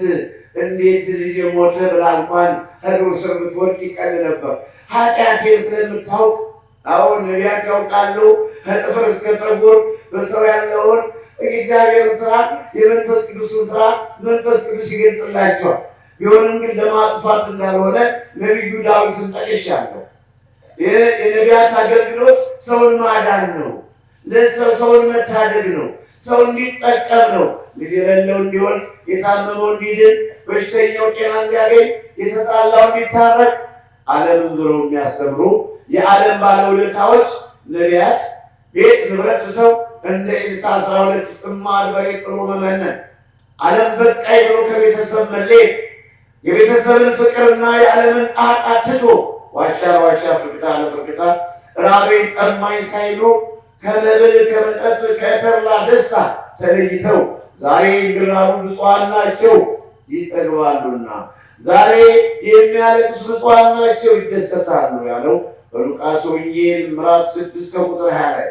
እንዴት ልጄ ሞተ ብላ እንኳን ከእግሩ ስር ብትወድቅ ይቀል ነበር። ኃጢአቴን ስለምታውቅ አሁን ነቢያት ያውቃሉ ከጥፍር እስከ ጠጉር በሰው ያለውን የእግዚአብሔርን ስራ የመንፈስ ቅዱስን ስራ መንፈስ ቅዱስ ይገልጽላቸዋል። ቢሆንም ግን ለማጥፋት እንዳልሆነ ነቢዩ ዳዊትን ጠቅሻለሁ። የነቢያት አገልግሎት ሰውን ማዳን ነው፣ ሰውን መታደግ ነው፣ ሰው እንዲጠቀም ነው። ልጅ የሌለው እንዲወልድ፣ የታመመው እንዲድን፣ በሽተኛው ጤና እንዲያገኝ፣ የተጣላው እንዲታረቅ ዓለምን ዞረው የሚያስተምሩ የዓለም ባለውለታዎች ነቢያት ቤት ንብረት ትተው እንደ ኤልሳ 12 ጥማድ በሬ ጥሎ መመነን፣ ዓለም በቃይ ብሎ ከቤተሰብ መለየት፣ የቤተሰብን ፍቅርና የዓለምን ጣጣ ትቶ ዋሻ ለዋሻ ፍርቅታ ለፍርቅታ ራቤን ጠማኝ ሳይሉ ከመብል ከመጠጥ ከተድላ ደስታ ተለይተው ዛሬ የሚራቡ ብፁዓን ናቸው ይጠግባሉና፣ ዛሬ የሚያለቅሱ ብፁዓን ናቸው ይደሰታሉ ያለው በሉቃስ ወንጌል ምዕራፍ 6 ከቁጥር 20 ላይ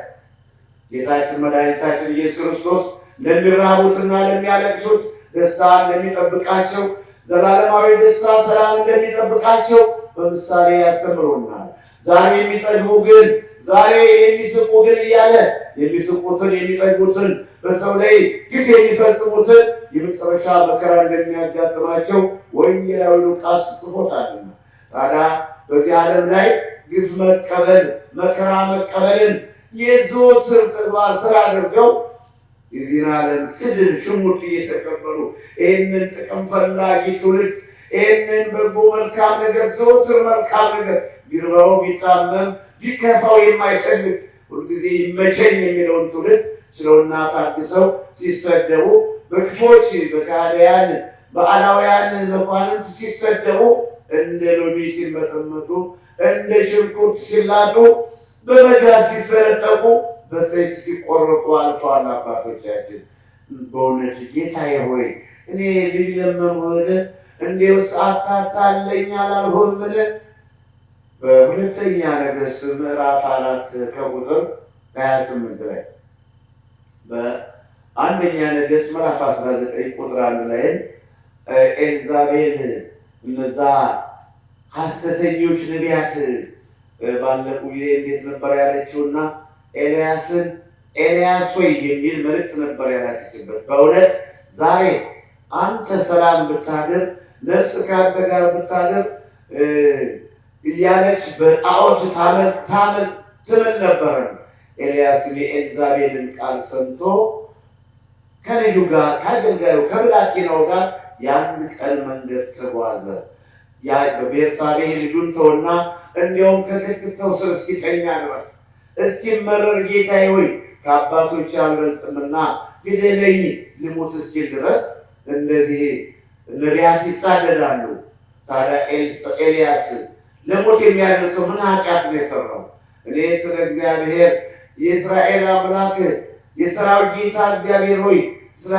ጌታችን መድኃኒታችን ኢየሱስ ክርስቶስ ለሚራቡትና ለሚያለቅሱት ደስታ እንደሚጠብቃቸው፣ ዘላለማዊ ደስታ ሰላም እንደሚጠብቃቸው በምሳሌ ያስተምሩናል። ዛሬ የሚጠግቡ ግን ዛሬ የሚስቁ ግን እያለ የሚስቁትን የሚጠግቡትን በሰው ላይ ግፍ የሚፈጽሙትን የመጨረሻ መከራ እንደሚያጋጥማቸው ወንጌላዊ ሉቃስ ጽፎታልና፣ ታዲያ በዚህ ዓለም ላይ ግፍ መቀበል መከራ መቀበልን የዘወትር ተግባር ስራ አድርገው የዚህን ዓለም ስድብ ሽሙጥ እየተቀበሉ ይህንን ጥቅም ፈላጊ ትውልድ ይህንን በጎ መልካም ነገር ዘወትር መልካም ነገር ቢርባው ቢታመም ቢከፋው የማይፈልግ ሁልጊዜ ይመቸኝ የሚለውን ትውልድ ችለውና ታግሰው ሲሰደቡ በክፎች በካህዲያን በአላውያን መኳንንት ሲሰደቡ እንደ ሎሚ ሲመጠመጡ እንደ ሽንኩርት ሲላጡ በመጋዝ ሲሰነጠቁ በሰይፍ ሲቆረጡ አልፈዋል አባቶቻችን። በእውነት ጌታዬ ሆይ እኔ ልጅ ለመሆን እንዲው ሰዓት ታታለኝ አላልሆምን? በሁለተኛ ነገሥት ምዕራፍ 4 ከቁጥር 28 ላይ በአንደኛ ነገሥት ምዕራፍ 19 ቁጥር 1 ላይ ኤልዛቤል እነዛ ሐሰተኞች ነቢያት ባለቁ ጊዜ እንዴት ነበር ያለችውና ኤልያስን ኤልያስ ሆይ የሚል መልእክት ነበር ያላከችበት። በእውነት ዛሬ አንተ ሰላም ብታድር ነፍስ ካንተ ጋር ብታድር እያለች በጣዖት ትምል ነበረ። ኤልያስም የኤልዛቤልን ቃል ሰምቶ ከልጁ ጋር ከአገልጋዩ ከብላቴናው ጋር ያን ቀን መንገድ ተጓዘ። ያ በቤርሳቤህ ልጁን ተወና እንዲያውም ከክትክታው ስር እስኪተኛ ድረስ እስኪመረር ጌታዬ ሆይ ከአባቶች አልበልጥምና ግደለኝ ልሙት እስኪል ድረስ እንደዚህ ነቢያት ይሳደዳሉ። ታዲያ ኤልያስ ለሞት የሚያደርሰው ምን ኃጢአት ነው የሰራው? እኔ ስለ እግዚአብሔር የእስራኤል አምላክ የሰራዊት ጌታ እግዚአብሔር ሆይ ስለ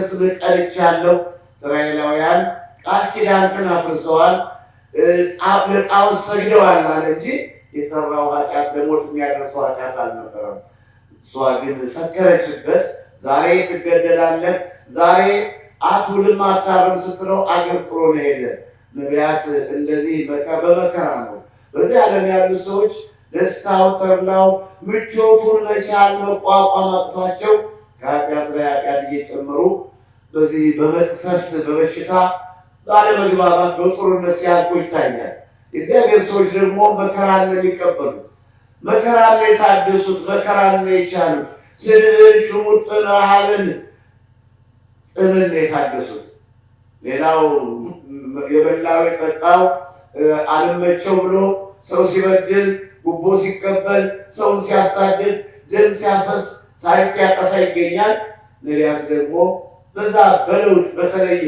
ስምህ ቀንቻለሁ። እስራኤላውያን ቃል ኪዳንህን አፍርሰዋል። ለጣዖት ሰግደዋል አለ እንጂ የሰራው ኃጢአት ለሞት የሚያደርሰው ኃጢአት አልነበረም። እሷ ግን ፈከረችበት። ዛሬ ትገደላለህ፣ ዛሬ አትውልም አታርም ስትለው አገር ጥሎ ነው ሄደ። ነቢያት እንደዚህ በመከራ ነው። በዚህ ዓለም ያሉ ሰዎች ደስታው፣ ተድላው፣ ምቾቱን መቻል መቋቋም አቅቷቸው ከኃጢአት ላይ ኃጢአት እየጨመሩ በዚህ በመቅሰፍት በበሽታ ባለመግባባት በጦርነት ሲያልቁ ይታያል። የእግዚአብሔር ሰዎች ደግሞ መከራን ነው የሚቀበሉት፣ መከራን ነው የታገሱት፣ መከራን ነው የቻሉት። ስድብን፣ ሽሙጥን፣ ረሃብን፣ ጥምን ነው የታገሱት። ሌላው የበላው የጠጣው አልመቸው ብሎ ሰው ሲበድል፣ ጉቦ ሲቀበል፣ ሰውን ሲያሳድድ፣ ደም ሲያፈስ፣ ታሪክ ሲያጠፋ ይገኛል። ነቢያት ደግሞ በዛ በለውጥ በተለየ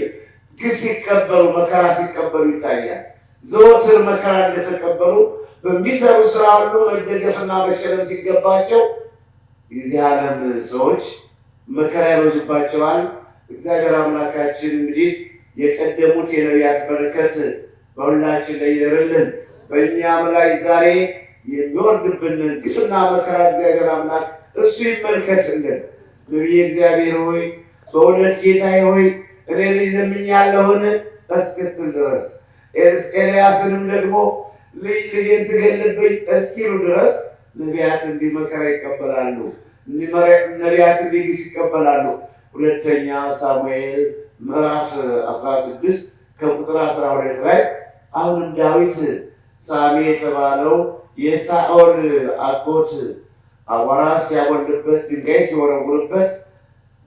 ግፍ ሲቀበሉ፣ መከራ ሲቀበሉ ይታያል። ዘወትር መከራ እንደተቀበሉ በሚሰሩ ስራ ሁሉ መደገፍና መሸለም ሲገባቸው የዚህ ዓለም ሰዎች መከራ ይበዙባቸዋል። እግዚአብሔር አምላካችን እንግዲህ የቀደሙት የነቢያት በረከት በሁላችን ላይ ይደርልን። በእኛም ላይ ዛሬ የሚወርድብንን ግፍና መከራ እግዚአብሔር አምላክ እሱ ይመልከትልን። ነቢየ እግዚአብሔር ሆይ በእውነት ጌታዬ ሆይ እኔ ልጅ ለምኛለሁን እስክትል ድረስ ኤልያስንም ደግሞ ልጄን ትገልብኝ እስኪሉ ድረስ ነቢያት እንዲህ መከራ ይቀበላሉ፣ ነቢያት እንዲህ ግፍ ይቀበላሉ። ሁለተኛ ሳሙኤል ምዕራፍ 16 ከቁጥር 12 ላይ አሁንም ዳዊት ሳሚ የተባለው የሳኦል አጎት አቧራ ሲያቦልበት ድንጋይ ሲወረውርበት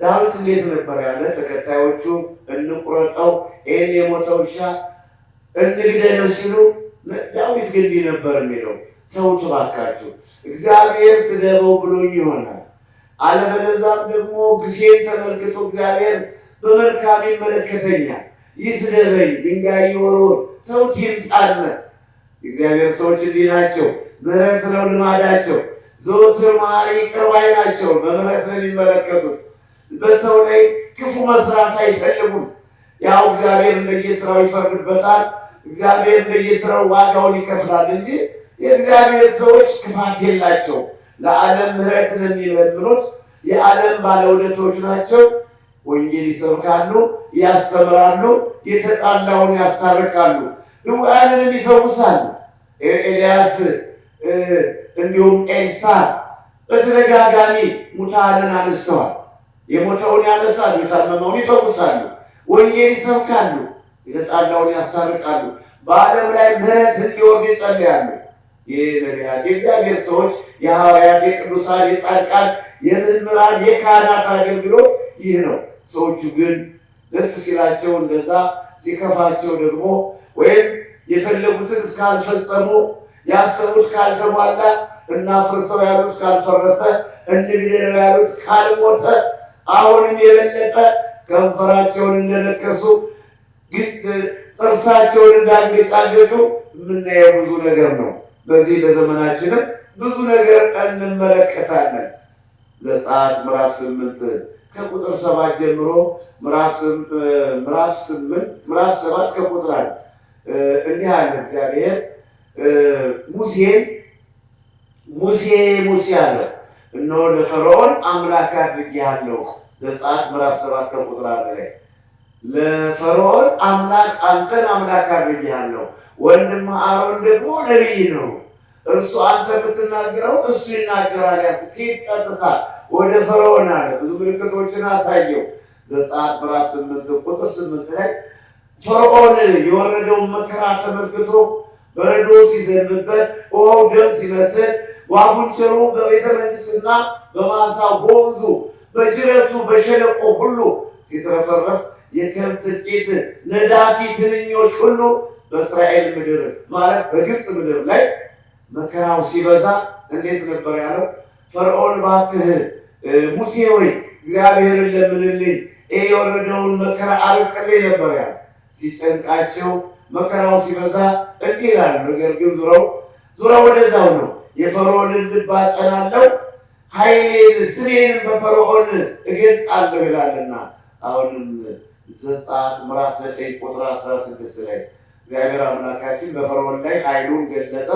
ዳዊት እንዴት ነበር ያለ? ተከታዮቹ እንቁረጠው፣ ይህን የሞተ ውሻ እንግደለው ሲሉ ዳዊት ግን እንዲህ ነበር የሚለው፣ ተውት እባካችሁ፣ እግዚአብሔር ስደበው ብሎኝ ይሆናል፣ አለበለዚያም ደግሞ ግፌን ተመልክቶ እግዚአብሔር በመልካም ይመለከተኛል፣ ይስደበኝ፣ ድንጋይ ይወርውር፣ ተውት ይምጣነ። የእግዚአብሔር ሰዎች እንዲህ ናቸው። ምሕረት ነው ልማዳቸው። ዘወትር መሐሪ ይቅር ባይ ናቸው። በምሕረት ነው የሚመለከቱት። በሰው ላይ ክፉ መስራት አይፈልጉም። ያው እግዚአብሔር እንደየስራው ይፈርድበታል። እግዚአብሔር እንደየስራው ዋጋውን ይከፍላል እንጂ የእግዚአብሔር ሰዎች ክፋት የላቸው። ለዓለም ምሕረት ነው የሚለምኑት። የዓለም ባለውለቶች ናቸው። ወንጌል ይሰብካሉ፣ ያስተምራሉ፣ የተጣላውን ያስታርቃሉ፣ ድውያንን ይፈውሳሉ። ኤልያስ እንዲሁም ኤልሳ በተደጋጋሚ ሙታንን አነስተዋል። የሞተውን ያነሳሉ፣ የታመመውን ይፈውሳሉ፣ ወንጌል ይሰብካሉ፣ የተጣላውን ያስታርቃሉ፣ በዓለም ላይ ምሕረት እንዲወርድ ይጸልያሉ። ይህ ነቢያት የእግዚአብሔር ሰዎች የሐዋርያት፣ የቅዱሳን፣ የጻድቃን፣ የመምህራን፣ የካህናት አገልግሎት ይህ ነው። ሰዎቹ ግን ደስ ሲላቸው እንደዛ፣ ሲከፋቸው ደግሞ ወይም የፈለጉትን እስካልፈጸሙ ያሰቡት ካልተሟላ እናፍርሰው ያሉት ካልፈረሰ እንግደለው ያሉት ካልሞተ አሁንም የበለጠ ከንፈራቸውን እንደነከሱ ጥርሳቸውን እንዳንገጫገጩ የምናየው ብዙ ነገር ነው። በዚህ በዘመናችንም ብዙ ነገር እንመለከታለን። ዘጸአት ምዕራፍ 8 ከቁጥር 7 ጀምሮ ምዕራፍ 7 ከቁጥር 1 እንዲህ አለ እግዚአብሔር ሙሴ አለ፣ እነሆ ለፈርዖን አምላክ አድርጌሃለሁ። ዘጸአት ምዕራፍ 7 ከቁጥር 1 ላይ ለፈርዖን አንተን አምላክ አድርጌሃለሁ፣ ወንድም አሮን ደግሞ ነቢይ ነው፣ እርሱ አንተ የምትናገረው እሱ ይናገራል። ያስኬድ ቀጥታ ወደ ፈርዖን አለ። ብዙ ምልክቶችን አሳየው። ዘጸአት ምዕራፍ 8 ቁጥር 8 ላይ ፈርዖን የወረደውን መከራ ተመልክቶ በረዶ ሲዘንብበት፣ ውሃው ደም ሲመስል፣ ጓጉንቸሩ በቤተ መንግስትና በማሳው በወንዙ በጅረቱ በሸለቆ ሁሉ ሲትረፈረፍ፣ የከብት ቂጥ ነዳፊ ትንኞች ሁሉ በእስራኤል ምድር ማለት በግብፅ ምድር ላይ መከራው ሲበዛ እንዴት ነበር ያለው? ፈርዖን እባክህ ሙሴ ሆይ እግዚአብሔርን ለምንልኝ፣ የወረደውን መከራ አርቅልኝ ነበር ያለው። ሲጨንቃቸው መከራው ሲበዛ እንዲህ ይላል። ነገር ግን ዙረው ወደዛው ነው። የፈርዖንን ልብ አጸናለሁ፣ ኃይሌን ስሜን በፈርዖን እገልጻለሁ ይላልና። አሁንም ዘጸአት ምዕራፍ 9 ቁጥር 16 ላይ እግዚአብሔር አምላካችን አምላካችን በፈርዖን ላይ ኃይሉን ገለጠ።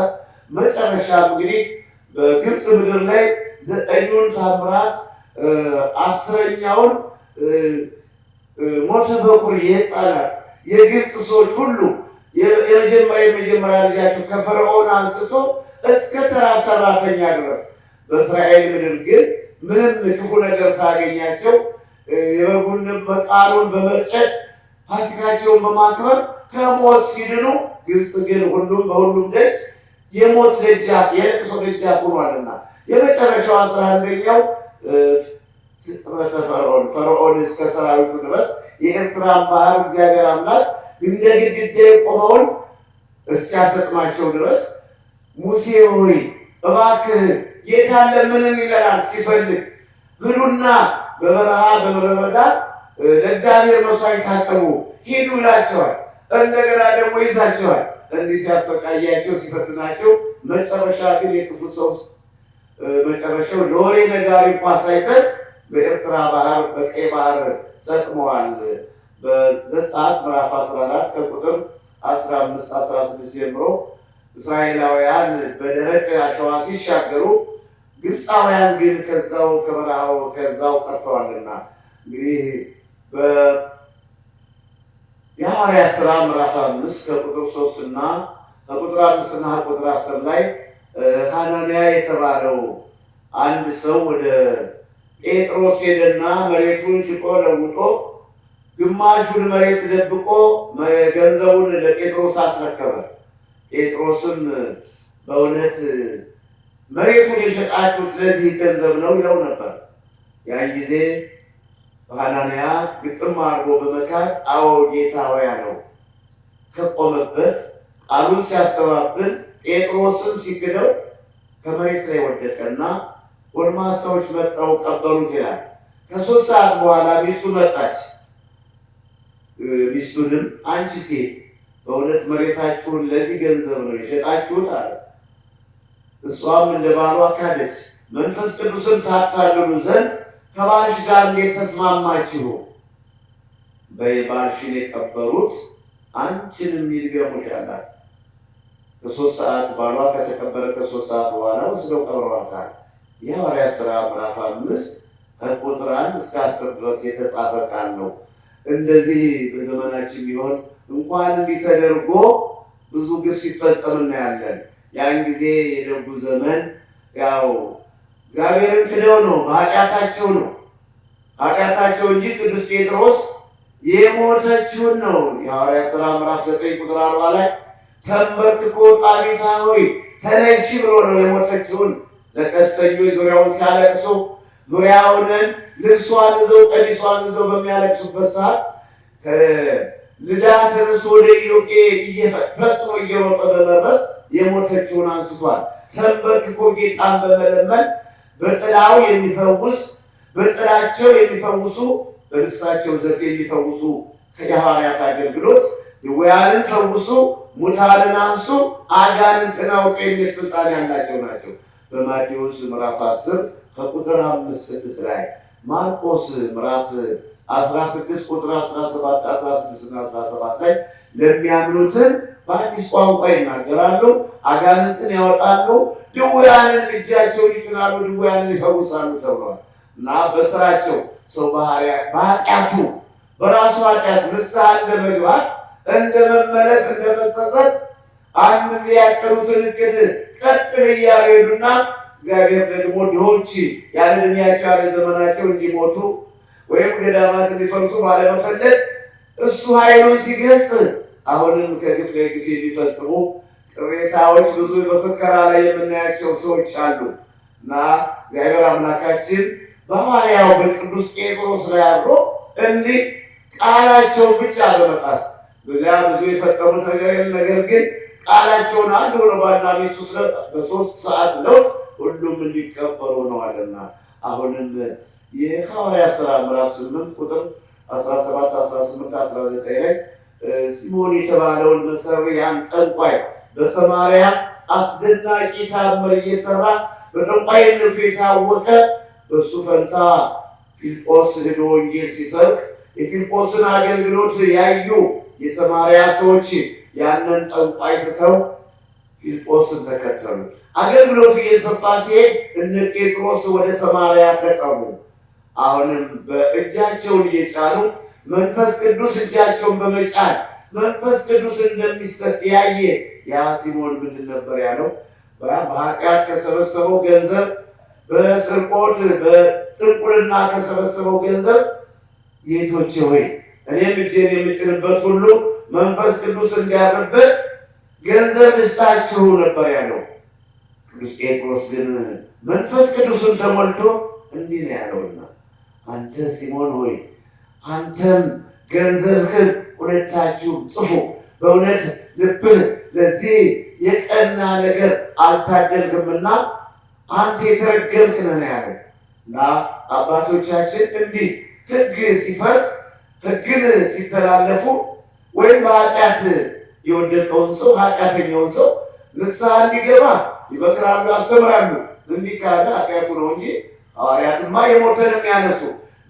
መጨረሻ እንግዲህ በግብፅ ምድር ላይ 9ኙን ታምራት 10ኛውን ሞተ በኩር የሕፃናት የግብፅ ሰዎች ሁሉ የመጀመሪያ ልጃቸው ከፈርዖን አንስቶ እስከ ተራ ሰራተኛ ድረስ በእስራኤል ምድር ግን ምንም ክፉ ነገር ሳያገኛቸው የበጉን መቃኑን በመርጨት ፋሲካቸውን በማክበር ከሞት ሲድኑ፣ ግብፅ ግን በሁሉም ደጅ የሞት ደጃፍ የለቅሶ ደጃፍ ሆኗልና የመጨረሻው 11ኛው ስጥመተ ፈርዖን እስከ ሰራዊቱ ድረስ የኤርትራን ባህር እግዚአብሔር አምላክ እንደ ግድግዳ የቆመውን እስኪያሰጥማቸው ድረስ ሙሴ ሆይ እባክህ ጌታ ለምንን ይለናል ሲፈልግ ብሉና በበረሃ በምድረ በዳ ለእግዚአብሔር መስዋዕት ታቅርቡ ሂዱ ይላቸዋል። እንደገና ደግሞ ይዛቸዋል። እንዲህ ሲያሰቃያቸው ሲፈትናቸው መጨረሻ ግን የክፉ ሰው መጨረሻው ለወሬ ነጋሪ እንኳ ሳይቀር በኤርትራ ባህር በቀይ ባህር ሰጥመዋል። በዘጸአት ምዕራፍ 14 ከቁጥር 15-16 ጀምሮ እስራኤላውያን በደረቅ አሸዋ ሲሻገሩ ግብፃውያን ግን ከዛው ከበረሃው ከዛው ቀርተዋልና እንግዲህ የሐዋርያት ሥራ ምዕራፍ 5 ከቁጥር 3 እና ከቁጥር 5 እና ከቁጥር 10 ላይ ሐናንያ የተባለው አንድ ሰው ወደ ጴጥሮስ ሄደና መሬቱን ሽጦ ለውጦ ግማሹን መሬት ደብቆ ገንዘቡን ለጴጥሮስ አስረከበ። ጴጥሮስም በእውነት መሬቱን የሸጣችሁት ለዚህ ገንዘብ ነው ይለው ነበር። ያን ጊዜ ሐናንያ ግጥም አድርጎ በመካድ አዎ ጌታ ሆይ አለው። ከቆመበት ቃሉን ሲያስተባብል ጴጥሮስን ሲክደው ከመሬት ላይ ወደቀና ጎልማሳዎች መጣው ቀበሉት ይላል። ከ3 ሰዓት በኋላ ሚስቱ መጣች። ሚስቱንም አንቺ ሴት በእውነት መሬታችሁን ለዚህ ገንዘብ ነው የሸጣችሁት አለ። እሷም እንደ ባሏ ካደች። መንፈስ ቅዱስን ታታልሉ ዘንድ ከባልሽ ጋር እንዴት ተስማማችሁ? ባልሽን የቀበሩት አንቺንም ይድገሙሻል። ከ3 ሰዓት ባሏ ከተቀበረ ከ3 ሰዓት በኋላ ወስደው ቀብረዋታል። የሐዋርያት ሥራ ምዕራፍ 5 ከቁጥር 1 እስከ 10 ድረስ የተጻፈ ቃል ነው። እንደዚህ በዘመናችን ቢሆን እንኳን እንዲህ ተደርጎ ብዙ ግፍ ሲፈጸም እናያለን። ያን ጊዜ የደጉ ዘመን ያው እግዚአብሔርን ክደው ነው፣ በኃጢአታቸው ነው ኃጢአታቸው እንጂ ቅዱስ ጴጥሮስ የሞተችውን ነው። የሐዋርያት ሥራ ምዕራፍ 9 ቁጥር 40 ላይ ተንበርክኮ ጣቢታ ሆይ ተነሺ ብሎ ነው የሞተችውን ለቀስተኞች ዙሪያውን ሲያለቅሱ ዙሪያውንን ልብሷን ይዘው ቀሚሷን ይዘው በሚያለቅሱበት ሰዓት ከልዳ ተነስቶ ወደ ኢዮጴ ፈጥኖ እየሮጠ በመድረስ የሞተችውን አንስቷል። ተንበርክኮ ጌታን በመለመን በጥላው የሚፈውስ በጥላቸው የሚፈውሱ በልብሳቸው ዘት የሚፈውሱ የሐዋርያት አገልግሎት ድውያንን ፈውሱ፣ ሙታንን አንሱ፣ አጋንንትን አውጡ የሚል ስልጣን ያላቸው ናቸው። በማቴዎስ ምዕራፍ 10 ከቁጥር 5-6 ላይ ማርቆስ ምዕራፍ 16 ቁጥር 17 16 እና 17 ላይ ለሚያምኑትን በአዲስ ቋንቋ ይናገራሉ፣ አጋንንትን ያወጣሉ፣ ድውያንን እጃቸውን ይጭናሉ፣ ድውያንን ይፈውሳሉ ተብሏል። እና በስራቸው ሰው በኃጢአቱ በራሱ ኃጢአት ንስሐ እንደመግባት እንደመመለስ እንደመጸጸት አንድ ጊዜ ያቀሩትን እቅድ ቀጥል እያሉ ሄዱና እግዚአብሔር ደግሞ ድሆች ያለ ዕድሜያቸው ያለ ዘመናቸው እንዲሞቱ ወይም ገዳማት እንዲፈርሱ ባለመፈለግ እሱ ኃይሉን ሲገልጽ አሁንም ከግፍ ላይ ግፍ የሚፈጽሙ ቅሬታዎች ብዙ በፍከራ ላይ የምናያቸው ሰዎች አሉ እና እግዚአብሔር አምላካችን በሐዋርያው በቅዱስ ጴጥሮስ ላይ አድሮ እንዲህ ቃላቸውን ብቻ በመጣስ በዚያ ብዙ የፈጠሩት ነገር የለም። ነገር ግን ቃላቸውን አንድ ሆነ ባልና ሚስቱ በ3 ሰዓት ለውጥ ሁሉም እንዲቀበሉ ሆነዋልና አሁንም የሐዋርያት ሥራ ምዕራፍ 8 ቁጥር 17 18 19 ላይ ሲሞን የተባለውን መሰሪ ያን ጠንቋይ በሰማርያ አስደናቂ ታምር እየሰራ በጠንቋይነቱ የታወቀ በሱ ፈንታ ፊልጶስ ሄዶ ወንጌል ሲሰብክ የፊልጶስን አገልግሎት ያዩ የሰማርያ ሰዎች ያንን ጠንቋይ ትተው ፊልጶስን ተከተሉ። አገልግሎቱ እየሰፋ ሲሄድ እነ ጴጥሮስ ወደ ሰማርያ ተጠሩ። አሁንም በእጃቸውን እየጫኑ መንፈስ ቅዱስ እጃቸውን በመጫን መንፈስ ቅዱስ እንደሚሰጥ ያየ ያ ሲሞን ምንድን ነበር ያለው? በኃጢአት ከሰበሰበው ገንዘብ፣ በስርቆት በጥንቁልና ከሰበሰበው ገንዘብ ጌቶቼ ሆይ እኔም እጄን የምጭንበት ሁሉ መንፈስ ቅዱስ እንዲያድርበት ገንዘብ ልስጣችሁ ነበር ያለው። ቅዱስ ጴጥሮስ ግን መንፈስ ቅዱስን ተሞልቶ እንዲህ ነው ያለውና አንተ ሲሞን ሆይ አንተም ገንዘብህን ሁለታችሁ ጥፉ፣ በእውነት ልብህ ለዚህ የቀና ነገር አልታደልክምና አንተ የተረገምክ ነህ ያለው እና አባቶቻችን እንዲህ ሕግ ሲፈርስ ሕግን ሲተላለፉ ወይም በኃጢአት የወደቀውን ሰው ኃጢአተኛውን ሰው ንስሐ እንዲገባ ይመክራሉ፣ ያስተምራሉ። እንዲህ ካለ ኃጢአቱ ነው እንጂ ሐዋርያትማ የሞተን የሚያነሱ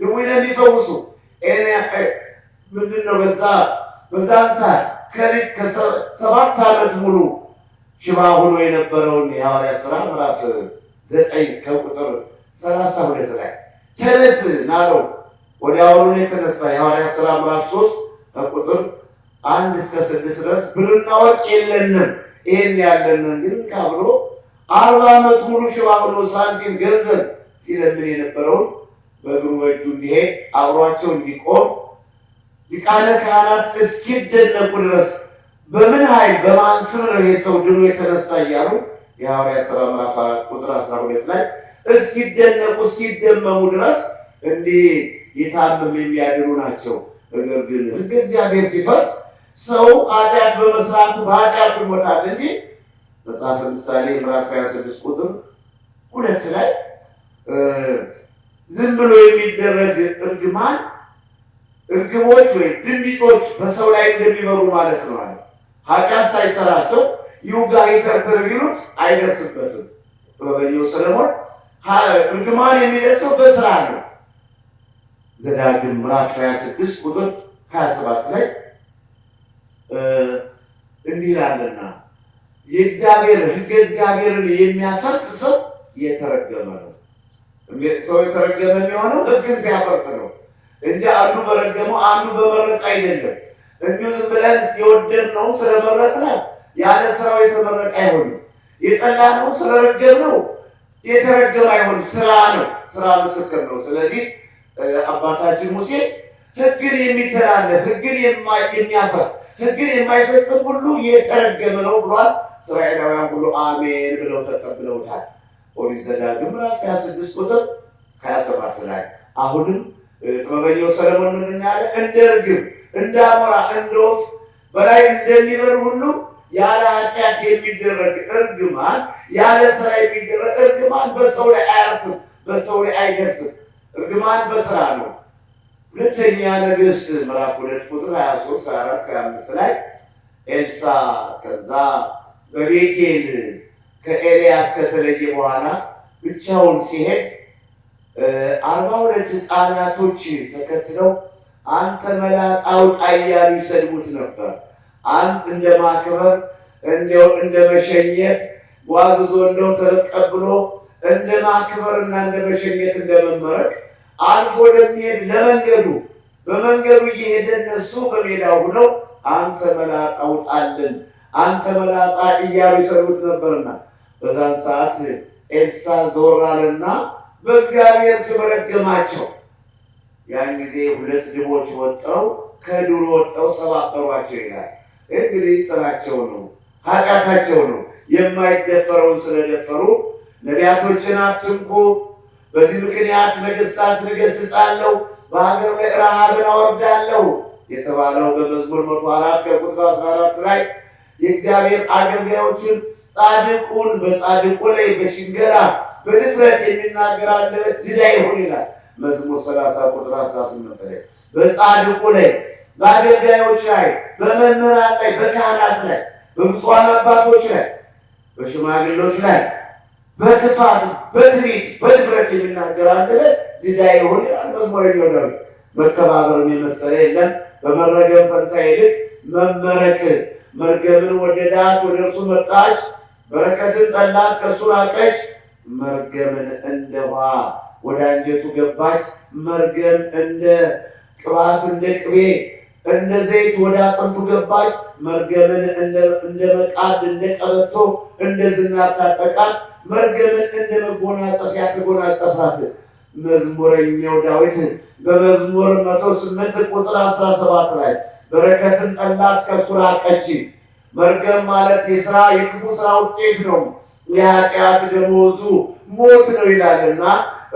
ድውይን የሚፈውሱ ምንድን ነው? በዛን ሰዓት ከልጅ ከ7 ዓመት ሙሉ ሽባ ሆኖ የነበረውን የሐዋርያት ሥራ ምዕራፍ 9 ከቁጥር 32 ላይ ተነስ ናለው። ወዲያውኑ የተነሳ የሐዋርያት ሥራ ምዕራፍ 3 ከቁጥር 1 እስከ 6 ድረስ ብርና ወርቅ የለንም ይሄን ያለንን ግን ካብሎ 40 ዓመት ሙሉ ሽባ ሆኖ ሳንቲም ገንዘብ ሲለምን የነበረውን በእግሩ በእጁ እንዲሄድ አብሯቸው እንዲቆም ሊቃነ ካህናት እስኪደነቁ ድረስ በምን ኃይል በማን ስም ነው ይሄ ሰው ድኖ የተነሳ እያሉ የሐዋርያት ሥራ ምዕራፍ 4 ቁጥር 12 ላይ እስኪደነቁ እስኪደመሙ ድረስ እንዲህ የታመም የሚያድኑ ናቸው። ነገር ግን ሕግ እግዚአብሔር ሲፈርስ ሰው ኃጢአት በመስራቱ በኃጢአቱ ይሞታል እንጂ መጽሐፈ ምሳሌ ምዕራፍ 26 ቁጥር 2 ላይ ዝም ብሎ የሚደረግ እርግማን እርግቦች ወይም ድንቢጦች በሰው ላይ እንደሚበሩ ማለት ነው። ኃጢአት ሳይሰራ ሰው ይውጋ ይተርተር ቢሉት አይደርስበትም። ጥበበኛው ሰለሞን እርግማን የሚደርሰው በስራ ነው። ዘዳግም ምዕራፍ 26 ቁጥር 27 ላይ እንዲህ ይላልና የእግዚአብሔር ሕግ እግዚአብሔርን የሚያፈርስ ሰው የተረገመ ነው። ሰው የተረገመ የሚሆነው ሕግን ሲያፈርስ ነው እንጂ አንዱ በረገመው አንዱ በመረቅ አይደለም። እንዲሁ ዝም ብለን የወደድነው ስለመረቅን ያለ ስራው የተመረቀ አይሆንም። የጠላነው ስለረገምነው የተረገመ አይሆንም። ስራ ነው። ስራ ምስክር ነው። ስለዚህ አባታችን ሙሴ ሕግን የሚተላለፍ ሕግን የሚያፈርስ ሕግን የማይፈጽም ሁሉ የተረገመ ነው ብሏል። እስራኤላውያን ሁሉ አሜን ብለው ተቀብለውታል። ኦሪት ዘዳግም ምዕራፍ 26 ቁጥር 27 ላይ አሁንም ጥበበኛው ሰለሞን ምን ያለ እንደ ርግብ እንደ አሞራ እንደ ወፍ በላይ እንደሚበር ሁሉ ያለ ኃጢአት የሚደረግ እርግማን ያለ ስራ የሚደረግ እርግማን በሰው ላይ አያርፍም፣ በሰው ላይ አይደርስም። እርግማን በስራ ነው። ሁለተኛ ነገሥት ምዕራፍ 2 ቁጥር 23 4 5 ላይ ኤልሳ ከዛ በቤቴል ከኤልያስ ከተለየ በኋላ ብቻውን ሲሄድ 42 ሕፃናቶች ተከትለው አንተ መልአክ አውጣ እያሉ ይሰድቡት ነበር። አንድ እንደ ማክበር እንደ መሸኘት ጓዝዞ እንደው ተቀብሎ እንደ ማክበርና እንደ መሸኘት እንደ መመረቅ አልፎ ለሚሄድ ለመንገዱ በመንገዱ እየሄደ እነሱ በሜዳው ሆነው አንተ መልአክ አውጣልን፣ አንተ መልአክ እያሉ ይሰድቡት ነበርና በዛን ሰዓት ኤልሳ ዘወር አለና በእግዚአብሔር ስም ረገማቸው። ያን ጊዜ 2 ድቦች ወጣው ከዱር ወጣው ሰባበሯቸው ይላል። እንግዲህ ስራቸው ነው፣ ኃጢአታቸው ነው። የማይደፈረውን ስለደፈሩ ነቢያቶችን አትንኩ፣ በዚህ ምክንያት ነገሥታት እገሥጻለሁ፣ በሀገር ላይ ረሃብን አወርዳለሁ የተባለው በመዝሙር 104 ከቁጥር 14 ላይ የእግዚአብሔር አገልጋዮችን ጻድቁን በጻድቁ ላይ በሽንገላ በድፍረት የሚናገር አንደበት ድዳ ይሁን ይላል። መዝሙር 30 ቁጥር 18 ላይ በጻድቁ ላይ በአገልጋዮች ላይ በመምህራን ላይ በካህናት ላይ በብፁዓን አባቶች ላይ በሽማግሌዎች ላይ በክፋት በትዕቢት በድፍረት የሚናገር አንደበት ድዳ ይሁን ይላል መዝሙረኛው ዳዊት። መከባበርን የመሰለ የለም። በመረገም ፈንታ ይልቅ መመረቅ መርገምን ወደዳት፣ ወደ እርሱ መጣች። በረከትን ጠላት፣ ከእሱ ራቀች። መርገምን እንደ ውሃ ወደ አንጀቱ ገባች። መርገም እንደ ቅባት፣ እንደ ቅቤ፣ እንደ ዘይት ወደ አጥንቱ ገባች። መርገምን እንደ መቃድ፣ እንደ ቀበቶ፣ እንደ ዝናብ ታጠቃት። መርገምን እንደ መጎናጸፊያ ተጎናጸፋት። መዝሙረኛው ዳዊት በመዝሙር 108 ቁጥር 17 ላይ በረከትን ጠላት፣ ከእሱ ራቀች። መርገም ማለት የክፉ ስራ ውጤት ነው። የኃጢአት ደመወዙ ሞት ነው ይላልና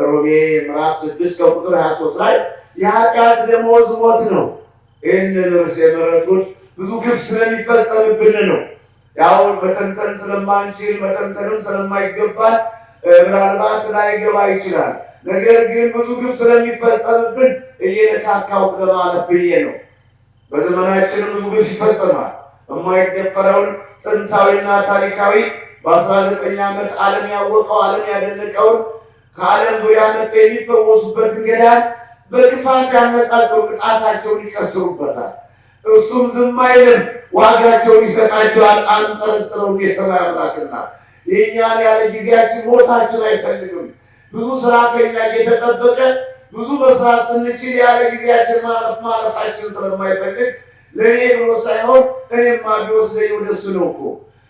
ሮሜ ምዕራፍ 6 ከቁጥር 23 ላይ የኃጢአት ደመወዝ ሞት ነው። ይህንን ርዕስ የመረጡት ብዙ ግፍ ስለሚፈጸምብን ነው። ያው መተንተን ስለማንችል መተንተንም ስለማይገባል ምናልባት ላይገባ ይችላል። ነገር ግን ብዙ ግፍ ስለሚፈጸምብን እየነካካሁት ለማለት ብዬ ነው። በዘመናችንም ብዙ ግፍ ይፈጸማል። የማይደፈረውን ጥንታዊና ታሪካዊ በ19 ዓመት ዓለም ያወቀው ዓለም ያደነቀውን ከዓለም ዙሪያ መጥተው የሚፈወሱበትን ገዳም በክፋት ያነጣጠሩ ቅጣታቸውን ይቀስሩበታል። እሱም ዝም አይልም፣ ዋጋቸውን ይሰጣቸዋል። አንጠረጥረውም። የሰማይ አምላክና የእኛን ያለ ጊዜያችን ሞታችን አይፈልግም። ብዙ ስራ ከኛ እየተጠበቀ ብዙ መስራት ስንችል ያለ ጊዜያችን ማለፋችን ስለማይፈልግ ለእኔ ብሎ ሳይሆን እኔማ ቢወስደኝ ወደሱ ነው እኮ